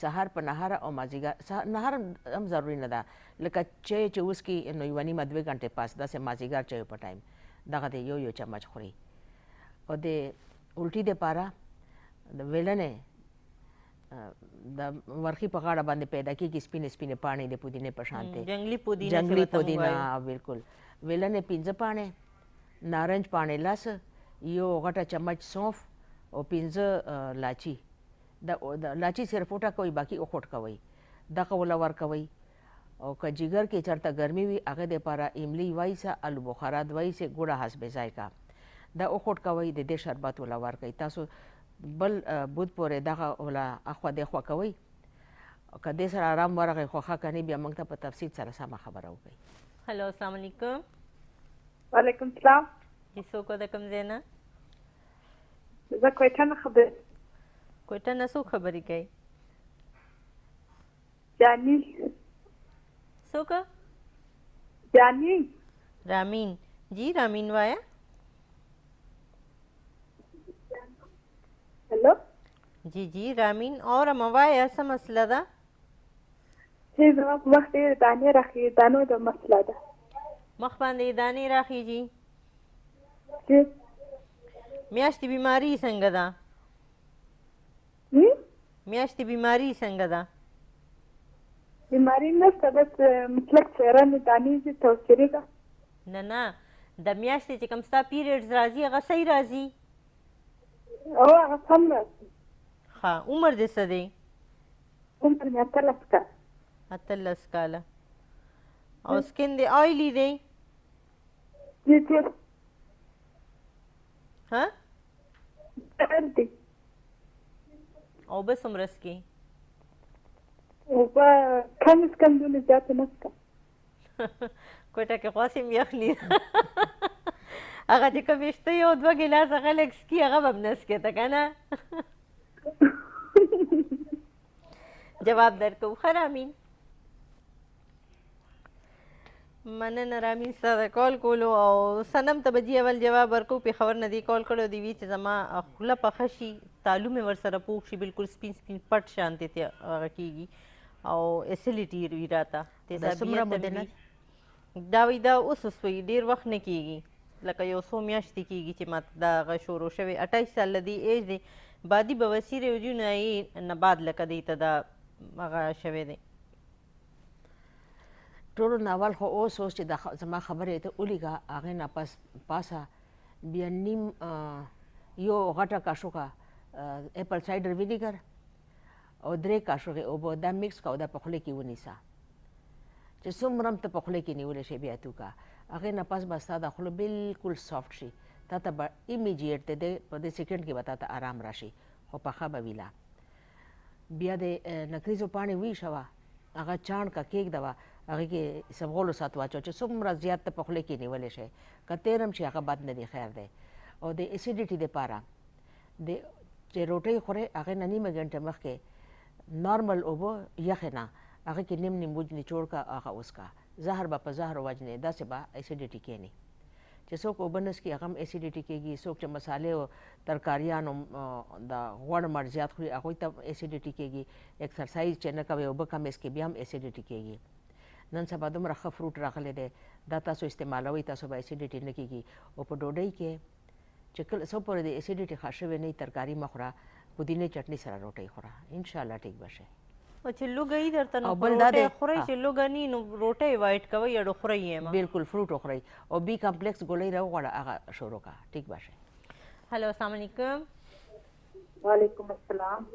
سهار په نهاره او مازدیګر نهار هم ضروري نه ده لکه چای چې وڅکي نو یوه نیمه 2 غنټې پاس داسې مازدیګر چایو په ټایم دغه د یو چمچ خوري او د الټي دپاره د ویلنې د ورخي په غاړه باندې پیدا کېږي سپینې سپینې پاڼې د پودینې په شانتې جنگلی پودینه جنگلی پودینه بالکل ویلنې 5 پاڼې نارنج پاڼې 10 یو غټه چمچ سونف او 15 لاچي د لاچي صرف وټکوئ باقي وخوټ کوئ دغه وله ورکوئ او که جګر کې چېرته ګرمي وي هغې دپاره املی وایسه الو بخارا دوایسه ګوړه حسب ذایقه دا وخوټ کوئ د دې شربت وله ورکوئ تاسو بل بود پورې دغه وله اخوا دېخوا کوئ که دې سره آرام ورغی خو ښه که نه بیا موږ ته په تفصیل سره سمه خبره وکړئ هلو السلام علیکم وعلیکم السلام جی څوک د کوم ځای نه زه کویټه نه خبر کوټه نه څوک خبرې کوي جانی څوک جانی رامین جی رامین وایا हेलो जी जी रामीन और मवाया څه مسله ده چې زما په مخ ډېرې دانې راخي دانو د مسله ده مخ باندې دانې راخیږي چې میاشتې بیماری څنګه ده میاشتې بیماری څنګه ده بیماری نشته بس مطلق چهره مې دانې دي توسرې ده نه نه د میاشتې چې کوم ستا پیریډز راځي هغه صحیح راځي او هغه سم راځي ښه عمر دې څه دی عمر مې 18 کاله 18 کاله او سکین دې آیلی دی چې ها دی او بس عمر سکي او په کم دونه زیات نه سکه کوټه کې خاصم یخلی هغه چې کوم شته یو 2 ګیلاس هغه لږ سکي هغه به هم نه سکې ته که نه جواب درکو ښه رامین مننه رامین ستا د کال کولو او صنم ته به جي اول جواب ورکو پېښور نه دی کال کړی دی وی چې زما خوله پخه شي تالو مې ورسره پوښ شي بلکل سپین سپین پټ شانتې ته هغه کېږي او اسیلیټي وي راته دا وایي دا اوس وسوي ډېر وخت نه کېږي لکه یو څو میاشتې کېږي چې ما دا هغه شروع شوی 28 سال دی ایج دی بادي بواسیر وجونه یې نباد لکه دی ته دا هغه شوی دی ټولو نه اول خو اوس چې زما خبرې ته ولیکه هغې نه پاسه بیا نیم یو غټه کاشوغه اپل سایډر وینیګر او 3 کاشوغې اوبه دا میکس کا او دا په خوله کې ونیسه چې څومره هم ته په خوله کې نیولی شي بیا تو کا هغې نه پس به ستا دا خوله بلکل سافټ شي تا ته به ایمیجیټ دی په دې سیکنډ کې به تا ته آرام راشي خو پخه به وي لا بیا د نکریزو پاڼې ویښوه هغه چاڼ کا کېږدوه هغې کې سبغولو سات واچوه چې څومره زیات ته په خوله کې نیولی شي که تېر هم شي هغه بد نه دی خیر دی او د اسیډیټي دپاره چې روټۍ خورې هغې نه نیمه ګنټه مخکې نارمل اوبه یخې نه هغې کې نیم نیمبو نچوړ کا هغه وڅکه زهر به په زهر وجنې داسې به اسیډیټي کېني چې څوک اوبه نه څکي هغه هم اسیډیټي کېږي څوک چې مسالې او ترکاریانو د غوړ مړ زیات خوري هغوی ته اسیډیټي کېږي ایکسرسایز چې نه کوي اوبه کمې څکي بیا هم اسیډیټي کېږي نن سبا دومره ښه فروټ راغلی دی دا تاسو استعمالوئ تاسو به اسیډیټي نه کیږي او په ډوډۍ کې چې کله څو پورې د اسیډیټي ښه شوې نه وي ترکاري مه خوره پودینې چټني سره روټۍ خوره انشاءالله ټیک به شي او چې لوګه یې درته نو او بل دا دی روټۍ خورئ چې لوګه نی نو روټۍ وایټ کوئ یا خورئ یې بالکل فروټ وخورئ او بی کمپلیکس ګولۍ راوغواړه هغه شروع کا ټیک به شي هلو السلام علیکم وعلیکم السلام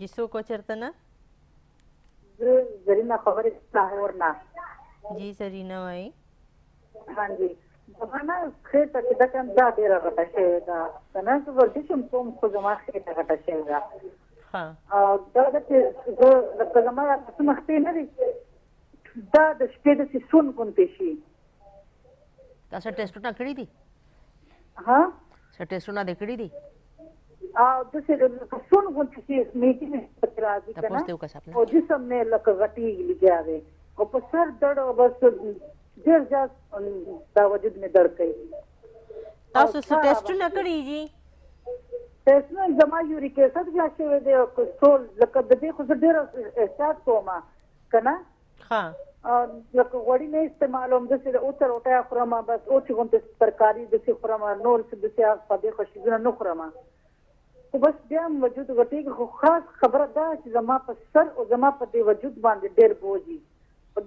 جی څوک و چېرته نه زه زرینه خبرې لاهور نه جی زرینه وایي ها جی زما نه خېټه چې دا کوم دا ډېره غټه شوې ده که نه زه ورزش هم کوم خو زما خېټه غټه شوې ده ښه او دا ده چې زه لکه زما لاسونه خپې نه دي دا د شپې داسې سون غوندې شي تاسو ټیسټونه کړي دي ها څه ټیسټونه دې کړي دي او داسې لکه سون غوندې شي میټي مې پکې راځي که تپوس نه دې وکړه صاحب نه او جسم مې لکه غټېږي لګیا دی او په سر درد او بس ډېر زیات دا وجود مې درد کوي تاسو څه ټیسټونه کړي جی ټیسټونه زما یوریک اسید بیا شوی دی او کولیسټرول لکه د دې خو زه ډېره احساس کوم که نه ښه لکه غوړي نه استعمالوم داسې اوچه روټۍ خورم بس اوچې غوندې ترکاري داسې خورم نور څه داسې په دې خوشیزونه نه خورم خو بس بیا هم وجود غټېږي خو خاص خبره دا چې زما په سر او زما په دې وجود باندې ډېر بوج وي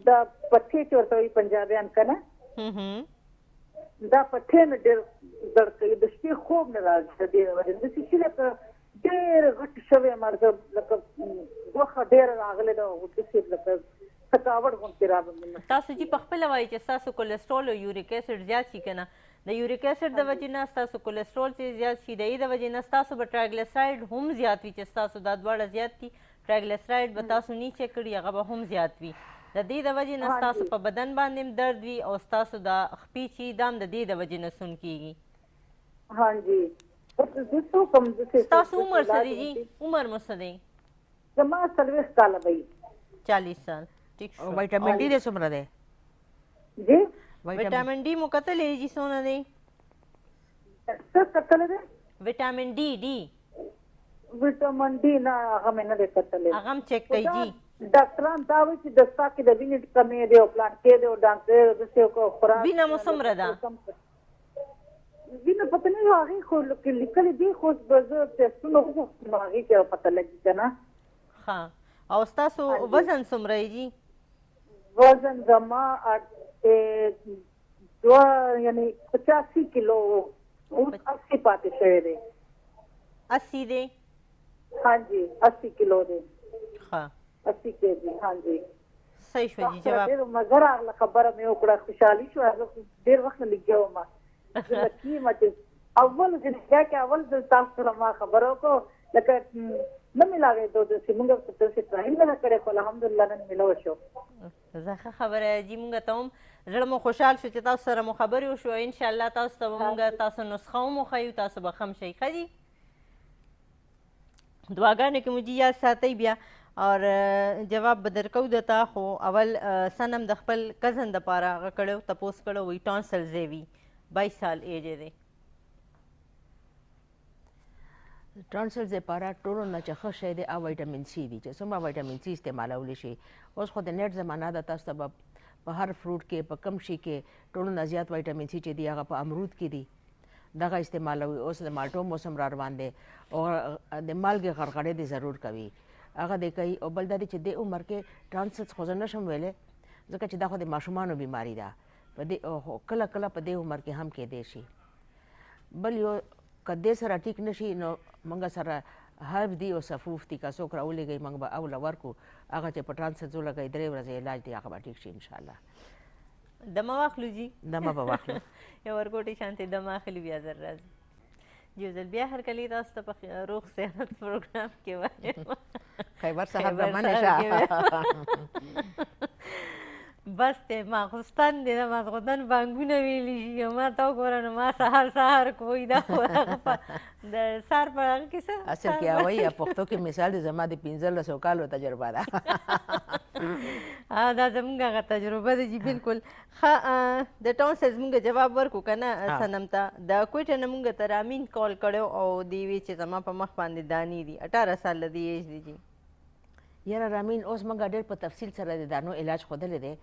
دا پټې چې ورته وایي پنجابیان که نه دا پټې مې ډېر درد کوي د شپې خوب نه راځي د دې وجې داسې شي لکه ډېر غټ شوی یم لکه غوښه ډېره راغلې ده او داسې لکه ثقاوت غوندې راغلی تاسو جی په خپله وایي چې ستاسو کولیسټرول او یوریک اسید زیات شي که نه د یوریک اسید د وجې نه ستاسو کولیسټرول چې زیات شي د دې د وجې نه ستاسو به ټرایګلیسراید هم زیات وي چې ستاسو دا دواړه زیات دي ټرایګلیسراید به تاسو نه چیک کړي هغه به هم زیات وي د دې د وجې نه ستاسو په بدن باندې هم درد وي او ستاسو دا خپې چې دا هم د دې د وجې نه سون کېږي ها جی زه کوم ستاسو عمر څه دی جی عمر مو څه دی زما 40 کاله به 40 سال ٹھیک او ویټامین ډي دې څومره دی جی ویټامین ډي مو کتلې جی څونه دی څه کتلې دی ویټامین ډي ویټامین ډي نه هغه مې نه دی کتلې هغه هم چیک کوي جی ډاکټران دا وایي چې د ستا کې د وینې کمې دی او پلان کې دی او ډاکټر داسې خوراک وینه مو څومره ده وینه پته نه وي هغې خو لیکلي دي خو زه ټیسټونه وکړم نو هغې کې پته لګي که نه ښه او ستاسو وزن څومره یې جی وزن زما یعنی 85 کیلو اوس 80 پاتې شوی دی 80 دی हाँ जी 80 किलो दे ښه 80 केजी हाँ जी صحیح شو جی جواب ډېر مزه راغله خبره مې وکړه خوشحالي شوه زه ډېر وخت نه لګیا وم زه لکي یم چې اول ځل کې اول ځل تاسو سره ما خبره وکړو لکه نه مې لاغېدو داسې مونږ داسې ټرایم نه کړی خو الحمدلله نن مې لوه شو زه ښه خبره جي مونږ ته هم زړه مو خوشحال شو چې تاسو سره مو خبرې وشو انشاءالله تاسو ته به مونږ تاسو نسخه هم وښیو تاسو به ښه هم شئ ښه جي دعاګانې کې مو جي یاد ساتئ بیا اور جواب به درکو درته خو اول سنم د خپل کزن دپاره هغه کړی و تپوس کړی وایي ټانسلز یې وي 22 سال ایج یې دی ټانسلز لپاره ټولو نه چې ښه شی دی هغه ویټامین سي دی چې څومره ویټامین سي استعمالولی شي اوس خو د نیټ زمانه ده تاسو ته به په هر فروټ کې په کم شي کې ټولو نه زیات ویټامین سي چې دی هغه په امرود کې دی دغه استعمالوي اوس د مالټو موسم را روان دی او د مالګې غرغړې دی ضرور کوي هغه دی کوي او بل دا دی چې دې عمر کې ټانسلز خو زه نشم ویلی ځکه چې دا خو د ماشومانو بیماري ده په دې کله کله په دې عمر کې هم کیدی شي بل یو که دې سره ټیک نشي نو موږ سره هرب دي او صفوف دي که څوک راولېږئ موږ به اوله ورکو هغه چې په ټانسلز ولګئ 3 ورځې علاج دی هغه به ټیک شي انشاءالله دمه واخلو جی دمه به واخلو یو ورکوټې شانتې دمه اخلي بیا زر راځي یو ځل بیا هرکلی تاسو ته په روغ صحت پروګرام کې وایم خیبر سهار د منې شه بس ته ماخوستن دی د ماخوستن بانګونه ویلی شي ما ته وګوره نو ما سهار کوی دا خو هغه په د سهار په هغه کې څه اصل کې وایي پښتو کې مثال دی زما د 1500 کالو تجربه ده دا زموږ هغه تجربه ده جي بالکل ښه د ټانسلز مونږ جواب ورکو که نه صنم ته د کویټه نه مونږ ته رامین کال کړی او دی وی چې زما په مخ باندې دانې دي 18 سال د ایج دی جي یاره رامین اوس موږ ډېر په تفصیل سره د دانو علاج ښودلی دی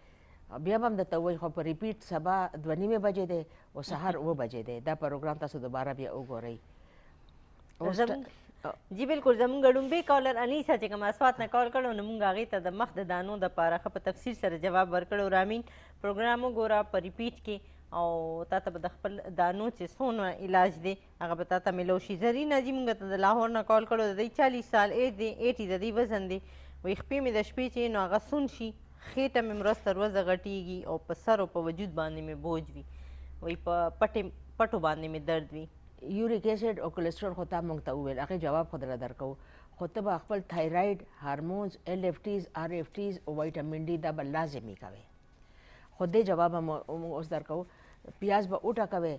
بیا به هم درته وایي خو په ریپیټ سبا 2:30 بجې دی او سهار 7 بجې دی دا پروګرام تاسو دوباره بیا وګورئ جی بالکل زمونږ ډومبې کالر انیسا چې کوم اسوات نه کال کړو نو مونږ هغې ته د مخ د دانو دپاره ښه په تفصیل سره جواب ورکړو رامین پروګرام وګوره په ریپیټ کې او تا ته به د خپل دانو چې څونه علاج دی هغه به تا ته میلو شي زرینه جي مونږ ته د لاهور نه کال کړو د دوی 40 سال ایج دی 80 د دوی وزن دی وایي خپې مې د شپې چې نو هغه سون شي خېټه مې ورځ تر ورځه غټېږي او په سر او په وجود باندې مې بوج وي وایي په پټو باندې مې درد وي یوریک ایسډ او کولیسټرول خو تا موږ ته وویل هغې جواب خو درله درکوو خو ته به خپل تایراید هارمونز ایل اف ټیز آر اف ټیز او وایټامین ډي دا به لازمي کوئ خو دې جواب هم اوس درکوو پیاز به وټکوئ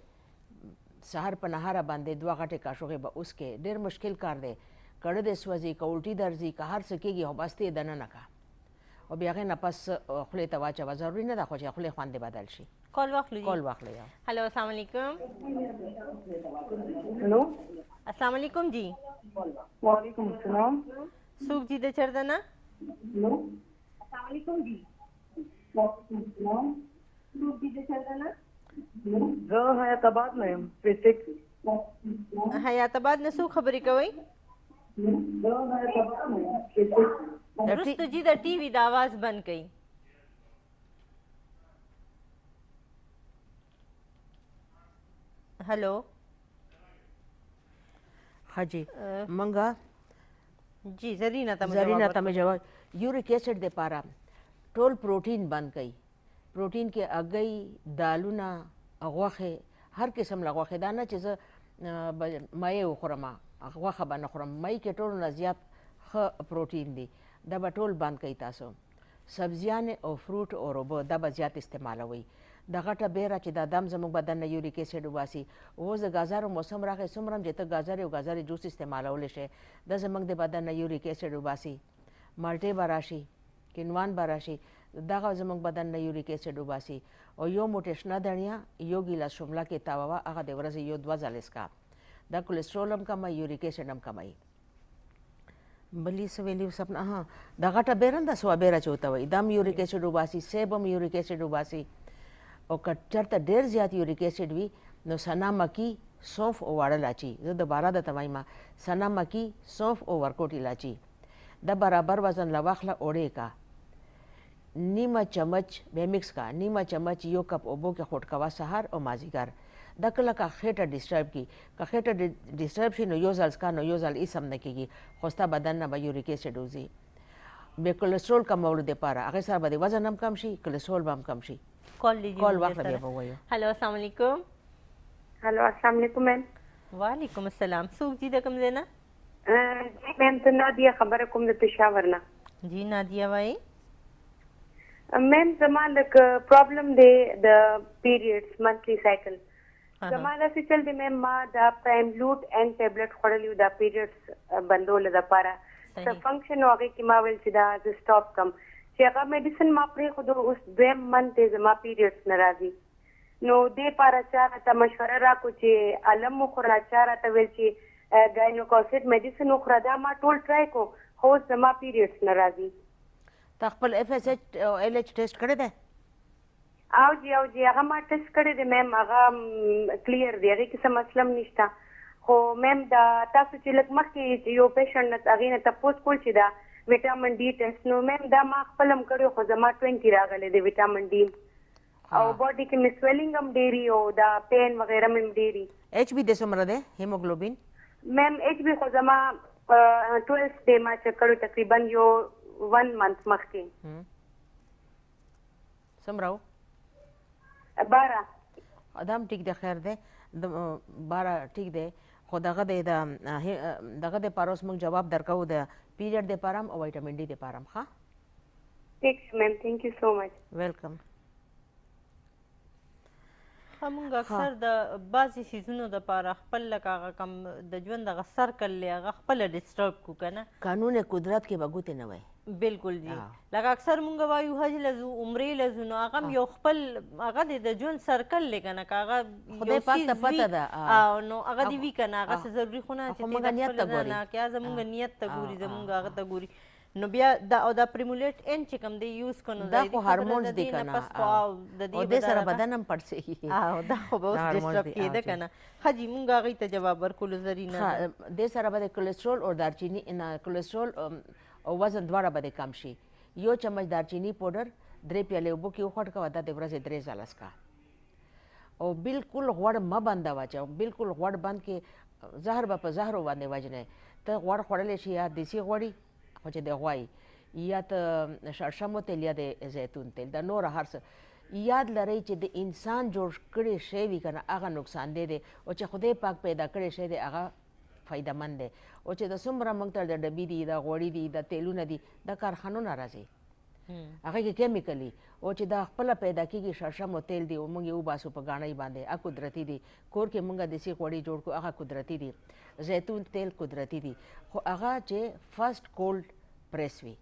سهار په نهاره باندې 2 غټې کاشوغې به اوس کې ډېر مشکل کار دی کړه دې سوځي که الټي درځي که هر څه کېږي خو بس ته یې دننه کا او بیا هغې نه پس خولې ته واچوه ضروري نه ده خو چې خولې خوند دې بدل شي کال واخلو کال واخلئ هلو السلام علیکم हेलो السلام علیکم جی वालेकुम अस्सलाम څوک جی د چرته نه हेलो अस्सलाम वालेकुम जी वालेकुम अस्सलाम लोग जी चलता ना زه حیاتاباد نه یم پیسټک حیات آباد نه څوک خبرې کوئ زه حیاتاباد نه یم پیسټک وروسته جی د ټي وي د آواز بند کړئ هلو ښه جي موږ جی زرینه ته زرینه ته مې جواب یوریک ایسډ دپاره ټول پروټین بند کوي پروټین کې هګۍ دالونه غوښې هر قسم له غوښې دا نه چې زه مایع وخورم غوښه به نه خورم مای کې ټولو نه زیات ښه پروټین دی دا به ټول بند کوي تاسو سبزیانې او فروټ او اوبه دا به زیات استعمالوئ د غټه بیره چې دا دم زموږ بدن نه یوریک ایسډ وباسي اوس د ګازرو موسم راغی څومره هم چې ته ګازرې او ګازرې جوس استعمالولی شئ دا زموږ د بدن نه یوریک ایسډ وباسي مالټې به راشي کینوان به راشي دغه زموږ بدن نه یوریک ایسډ وباسي او یو موټې شنه دڼیا یو ګیلاس شمله کې تاووه هغه د ورځې یو 2 ځلې څکه دا کولیسټرول هم کموي یوریک ایسډ هم کموي بلی څه ویلي سپنا ها د غټه بیره هم دا سوابیره چې ورته وایي دا هم یوریک ایسډ وباسي سیب هم یوریک ایسډ وباسي او که چېرته ډېر زیات یوریک ایسډ وي نو سنا مکی سونف او واړه لاچي زه دوباره درته وایم سنا مکی سونف او ورکوټي لاچي د برابر وزن له واخله اوړې کا نیمه چمچ به میکس کا نیمه چمچ یو کپ اوبو کې خوټ کوه سهار او مازدیګر دا کله که خېټه ډسټرب کي که خېټه ډسټرب شي نو یو ځل څکه نو یو ځل هېڅ هم نه کېږي خو ستا بدن نه به یوریک ایسډ وځي بیا کولیسټرول کمولو دپاره هغې سره به د وزن هم کم شي کولیسټرول به هم کم شي کال واخله بیا به ووایو هلو السلام علیکم हेलो अस्सलाम वालेकुम मैम وعلیکم السلام څوک جی د کوم ځای نه जी मैम तो नादिया खबर कोम د پېښور نه جی نادیه وایي मैम زما لک प्रॉब्लम دی د پیریډز منثلی سایکل زما لاسې چل دی میم ما دا پرایم لوټ اینڈ ټیبلټ خوړلی دا پیریډز بندول لپاره څه فنکشن هغه کې ما ویل چې دا ز سټاپ کم چې هغه میډیسن ما پرې خو د اوس دویم منت زما پیریډز ناراضي نو دې پاره چا ته مشوره راکو چې علم مخرا چا ته ویل چې ګاینوکوسټ میډیسن مخرا دا ما ټول ټرای کو خو زما پیریډز ناراضي تا خپل اف اس ایچ او ال ایچ ټیسټ کړی دی او جی هغه ما ټیسټ کړی دی میم هغه کلیر دی هغه کې څه مسله نشته خو میم دا تاسو چې لږ مخکې یو پیشنټ نه هغې نه تپوس کول چې دا ویټامین ډي ټیسټ نو میم دا ما خپل هم کړی خو زما 20 راغلی دی ویټامین ډي او باډي کې مې سویلینګ هم ډېري او دا پین وغیره مې ډېري ایچ بي د څومره دی هیموګلوبین میم ایچ بي خو زما 12 دی ما چک کړو تقریبا یو 1 منث مخکې څومره 12 ادم ټیک دی خیر دی 12 ټیک دی خو دغه د دغه د پاره اوس موږ جواب درکوو د پیریډ د پاره هم او وایټامین ډي د پاره هم ښه ټیک میم تھینک یو سو مچ ویلکم موږ اکثر د بعضې څیزونو دپاره خپل لکه هغه کم د ژوند دغه سرکل دی هغه خپله ډسټرب کړو که نه قانون قدرت کې به ګوتې نه وای بالکل جی لکه اکثر مونږ وایو حج لزو عمرې لزو نو هغه هم یو خپل هغه د ژوند سرکل دی که نه که هغه خدای پاک ته پته ده نو هغه دې وي که نه هغه څه ضروري خو نه چې ته د خپل ځان نه که زمونږ نیت ته ګوري زمونږ هغه ته ګوري نو بیا دا او دا پریمولیټ ان چې کوم دی یوز کنو دا خو هارمونز دي کنه او د دې سره بدن هم پړسېږي او دا خو به اوس ډسټرب کېده کنه خجی مونږ هغې ته جواب ورکولو ضروري نه ده دې سره به د کولیسټرول او دارچیني کولیسټرول او وزن دواړه به د کم شي یو چمچ دارچینی پاوډر 3 پیالې اوبو کې وخوټ کوه دا د ورځې 3 ځله څکه او بالکل غوړ مه بندوه چې بالکل غوړ بند کې زهر به په زهرو باندې وجنې ته غوړ خوړلی شي یا دیسي غوړي خو چې د غوایي یا ته شړشمو تیل یا د زیتون تیل د نور هر څه یاد لرئ چې د انسان جوړ کړی شی وي که نه هغه نقصان دی او چې خدای پاک پیدا کړی شی دی هغه فایدهمند دی او چې د څومره موږ ته د ډبي دي د غوړي دي د تیلونه دي د کارخانو نه راځي هغه کې کیمیکل دي او چې دا خپله پیدا کېږي شړشمو تیل دی او موږ یې وباسو په ګاڼۍ باندې هغه قدرتي دي کور کې موږ دیسي غوړي جوړ کړو هغه قدرتي دي زیتون تیل قدرتي دي خو هغه چې فرسټ کولډ پریس وي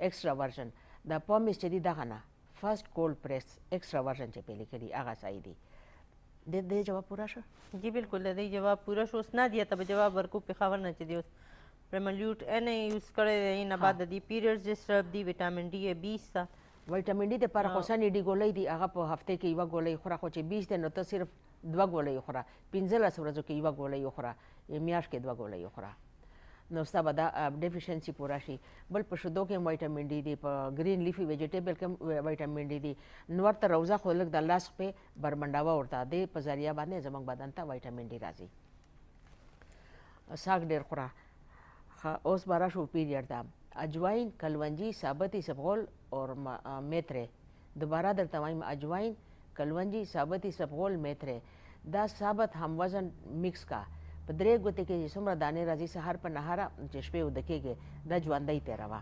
ایکسټرا ورژن د پامیس چې دي دغه نه فرسټ کولډ پریس ایکسټرا ورژن چې پې لیکلي هغه صحیح دي د دې جواب پوره شو جی بالکل د دې جواب پوره شو اوس نادیه ته به جواب ورکو پېښور نه چې دی اوس پریمولیوټ ان یوز کړی دی نه بعد د دې پیریډز ډسټرب دي وټامین ډي یې 20 ته وایټامین ډي دپاره خو سنې ډي ګولۍ دي هغه په هفته کې یوه ګولۍ خوره خو چې 20 دی نو ته صرف 2 ګولۍ وخوره 15 ورځو کې یوه ګولۍ وخوره میاشت کې 2 ګولۍ وخوره نو ستا به دا ډیفیشنسي پوره شي بل په شیدو کې هم وایټامین ډي دی په ګرین لیفي ویجیټیبل کې هم وایټامین ډي دی نو ورته روزه خو لږ د لاس پې برمنډاوه ورته دې په ذریعه باندې زموږ بدن ته وایټامین ډي راځي ساګ ډېر خوره اوس به راشو پیریډ ته اجواین کلونجی ثابتی سبغول اور میترے دوباره درته وایم اجواین کلونجی ثابتی سبغول میترے دا ثابت هم وزن مکس کا په 3 ګوتې کې چې څومره دانې راځي سهار په نهاره چې شپې اوده کېږي دا ژوندی تېروه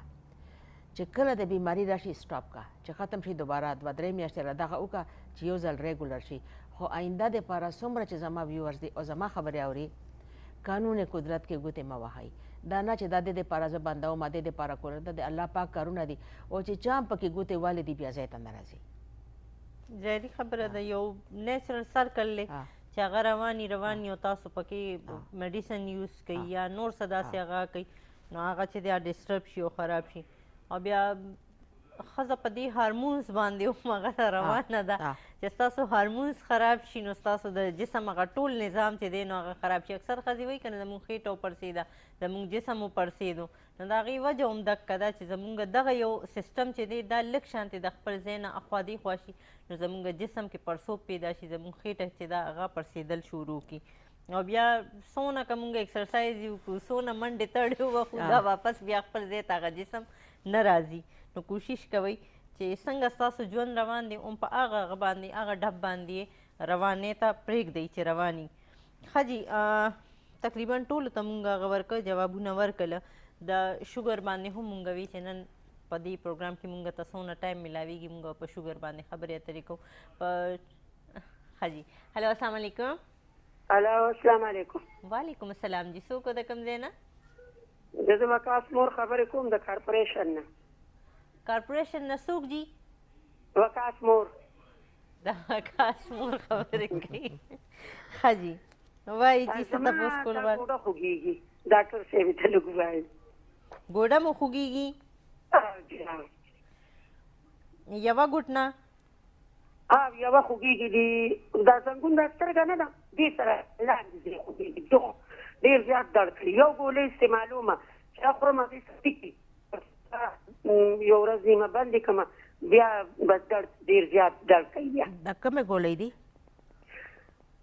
چې کله د بیماري راشي سټاپ کا چې ختم شي دوباره 2-3 میاشتې را دغه وکړه چې یو ځل ریګولر شي خو آینده دپاره څومره چې زما ویورز دي او زما خبرې اوري قانون قدرت کې ګوتې مه وهئ دا نه چې دا د دپاره زه بندوم د دپاره کوله دا د الله پاک کارونه دي او چې چا هم پکې ګوتې والې دي بیا ځای ته نه راځي ظاهري خبره ده یو نیچرل سرکل دی چې هغه رواني او تاسو پکې میډیسن یوز کوي یا نور څه داسې هغه کوي نو هغه چې دی ډسټرب شي او خراب شي او بیا ښځه په دې هارمونز باندې هم هغه روانه ده چې ستاسو هارمونز خراب شي نو ستاسو د جسم هغه ټول نظام چې دی نو هغه خراب شي اکثر ښځې وایي که نه زموږ خېټه وپړسېده زموږ جسم وپړسېدو نو د هغې وجه هم دقه ده چې زموږ دغه یو سیسټم چې دی دا لږ شانتې د خپل ځای نه اخوا دیخوا شي نو زموږ جسم کې پړسوب پیدا شي زموږ خېټه چې ده هغه پړسېدل شروع کړي او بیا څونه که مونږ اکسرسایز وکړو څونه منډې تړې وخو دا واپس بیا خپل ځای ته هغه جسم نه راځي نو کوشش کوئ چې څنګه ستاسو ژوند روان دی هم په هغه باندې هغه ډب باندې روانۍ ته پرېږدئ چې رواني ښه جي تقریبا ټولو ته مونږ هغه ورکړه جوابونه ورکړله د شوګر باندې هم مونږ وی چې نن په دې پروګرام کې مونږ ته څونه ټایم میلاویږي مونږ په شوګر باندې خبرې اترې کوو په ښه جي هلو السلام علیکم هلو السلام علیکم وعلیکم السلام جي څوک د کوم ځای نه زه د وقاص مور خبرې کوم د کارپوریشن نه کارپوریشن نه څوک جي وقاص مور د وقاص مور خبرې کوي ښه جي وایي جي څه تپوس کول غواړي ګوډه خوږېږي ډاکټر صاحب ته لږ ووایئ ګوډه مو خوږېږي یوه ګوټنه یوه خوږېږي دا زنګون دا سترګه نه ده دې سره لاندې ځای خوږېږي ډېر زیات درد کوي یو ګولۍ استعمالومه چې دا خورم هغې څه ټیکي یو ورځ نیمه بندې کړمه بیا بس درد ډېر زیات درد کوي بیا دا کومې ګولۍ دي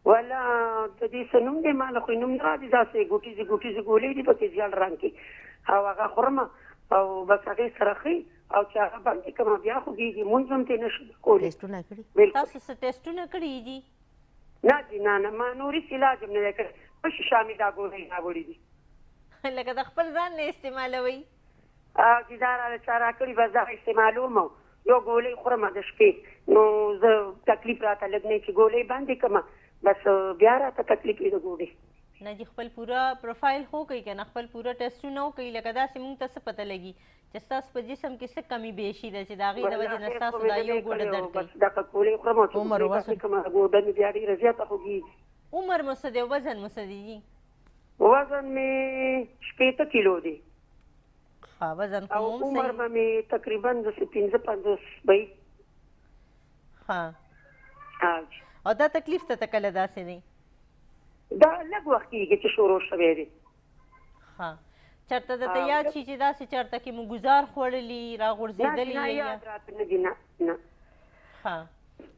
والا د دې څه نوم دی ما له خو نوم نه راځي داسې ګوټیزې ګولۍ دي پکې زیړ رنګ کې او هغه خورم او بس هغې سره ښي او چې هغه بندې کړمه بیا خوږېږي مونځ هم ترې نه شم کولی ټیسټونه کړي تاسو څه ټیسټونه کړي جي نه جي نه ما نوري علاج هم نه دی کړی پشي شامي دا ګولۍ راوړي دي لکه د خپل ځان نه استعمالوئ چې دا راله چا راکړي بس دغه استعمالوم یو ګولۍ خورم د شپې نو زه تکلیف راته لږ نه چې ګولۍ بندې کړمه بس بیا راته تکلیف وي د ګوډې نه جي خپل پوره پروفایل خو کوي که نه خپل پوره ټیسټونه وکوي لکه داسې مونږ ته څه پته لګي چې ستاسو په جسم کې څه کمي بیشي ده چې د هغې د وجې نه ستاسو دا یو ګوډه درد کوي دغه ګولۍ خورم او عمر وزن ګوډه مې بیا ډېره زیاته خوږېږي عمر مو څه دی وزن مو څه دی جي وزن مې 80 کیلو دی ها وزن خو او هم عمر صحیح به مې تقریبا د 55 وي. ها ها او دا تکلیف ته کله داسې دی دا لږ وخت کېږي چې شروع شوی دی. ها چېرته درته یاد شي چې داسې چېرته کې مو ګزار خوړلي راغورځېدلي نه یا یاد راته نه دي. نه نه ها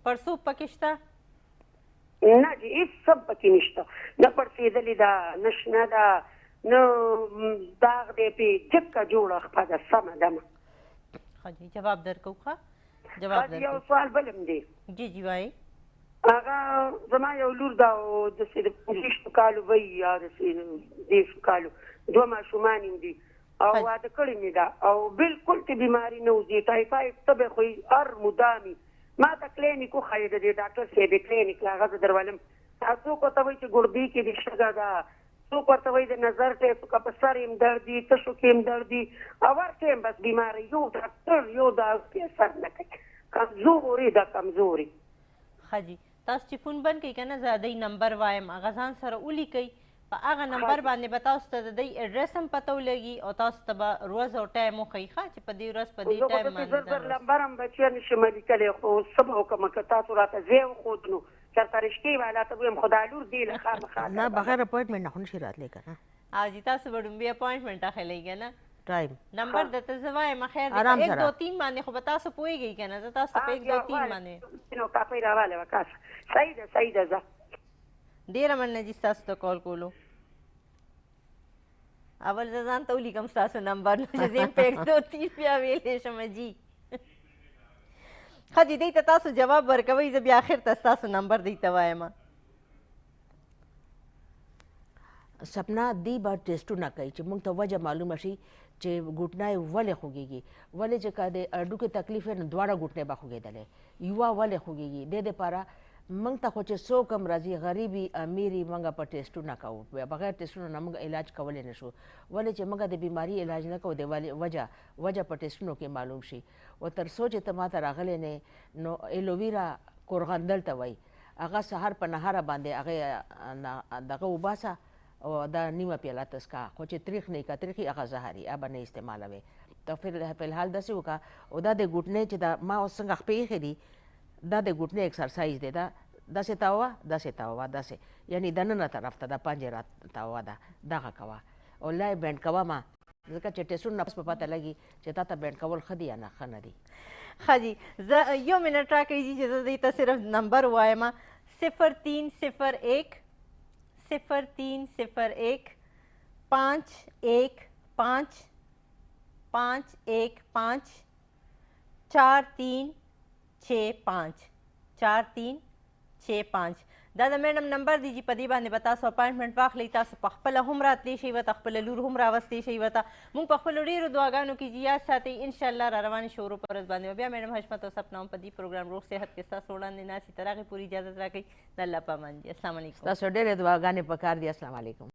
پړسوب پکې شته نه جی هېڅ څه پکې نشته. نه پړسېدلې ده نه شنه ده نه داغ دی پې جکه جوړه خپه ده سمه دمه. ښه جی جواب درکوو ښه جواب یو درکوو سوال بل هم دی. جی جی وایي هغه زما یو لور ده او داسې د 25 کالو وی یا داسې 10 کالو دوه ماشومان یې دي او واده کړې مې ده او بالکل ته بیماري نه وځي. ټایفاید تبې خو هر مدامي ما ته کلینیک وښایي د دې ډاکټر صاحب کلینیک هغه زه درولم. څوک ورته وایي چې ګردې کې دې شګه ده، څوک ورته وایي د نظر ټیپ که په سر یې درد دي تشو کې یې درد دي او هر ټایم بس بیماري یو ډاکټر یو دا اثر نه کوي. کمزوري ده کمزوري. ښه جی تاسو چې فون بند کوئ که نه زه د دوی نمبر وایم هغه ځان سره ولیکئ په هغه نمبر باندې به تاسو ته د دوی اډرس هم پته ولګي او تاسو ته به ورځ او ټایم وښیي ښه چې په دې ورځ په دې ټایم زه باندې زر نمبر هم بچیان نشم لیکلی خو څه به وکړم که تاسو راته ځای وښود نو چېرته رښتې والا ته ویم خو دا لور دې له خامخا نه بغیر اپوینټمنټ نه خو نشي راتلی که نه او جی تاسو به ډومبې اپوینټمنټ اخلئ که نه ټایم نمبر درته زه وایم خیر دی آرام په 1 سره. 2 3 باندې خو به تاسو پوهېږئ که نه زه تاسو ته په 1 2 3 باندې نو کاپۍ راواله وه کاس صحیح ده صحیح ده ځه ډېره مننه جي ستاسو ته کال کولو اول زه ځان ته ولیکم ستاسو نمبر نو چې زه یې په 1 2 3 بیا ویلی شم جي ښه جي دی ته تاسو جواب ورکوئ زه بیا آخر ته ستاسو نمبر دی ته وایم سپنا دی به ټیسټونه کوي چې موږ ته وجه معلومه شي چې ګوټنه یې ولې خوږېږي ولې چې که د هډوکې تکلیف یې نو دواړه ګوټنې به خوږېدلی یوه ولې خوږېږي دې دپاره موږ ته خو چې څوک هم راځي غریبي امیري موږ په ټیسټونه کوو بغیر ټیسټونو نه موږ علاج کولی نه شو ولې چې موږ د بیماري علاج نه کوو د وجه په ټیسټونو کې معلوم شي او تر څو چې ته ما ته راغلی نه نو ایلوویرا کورغندل ته وایي هغه سهار په نهاره باندې هغې دغه وباسه او دا نیمه پیاله تسکا خو چې تریخ نه کا تریخي هغه زهري هغه نه استعمالوي ته فلحال داسې وکړه او دا د ګوټنې چې دا ما اوس څنګه خپې ایښې دي دا د ګوټنې اکسرسایز دی دا داسې تاوه داسې یعنی دننه طرف ته دا پنجې را تاوه ده دغه کوه او لای بینډ کوه ما ځکه چې ټیسټونه نفس په پته لګي چې تا ته بینډ کول ښه دي یا نه ښه نه دي ښه جي زه یو منټ راکړئ جي چې زه دوی ته صرف نمبر وایم 0301 0301 515 515 4365 4365 دا د میډم نمبر دی چې په دې باندې به تاسو اپاینټمنټ واخلئ تاسو په خپله هم راتلی شئ ورته خپله لور هم راوستی شئ ورته موږ په خپلو ډېرو دعاګانو کې یاد ساتئ انشاءالله را روانې شروع په ورځ باندې بیا میډم حشمت او سپنا هم په دې پروګرام روغ صحت کې ستاسو وړاندې ناستې تر هغې پورې اجازت راکوئ د الله په امان دي السلام علیکم تاسو ډېرې دعاګانې پکار دي السلام علیکم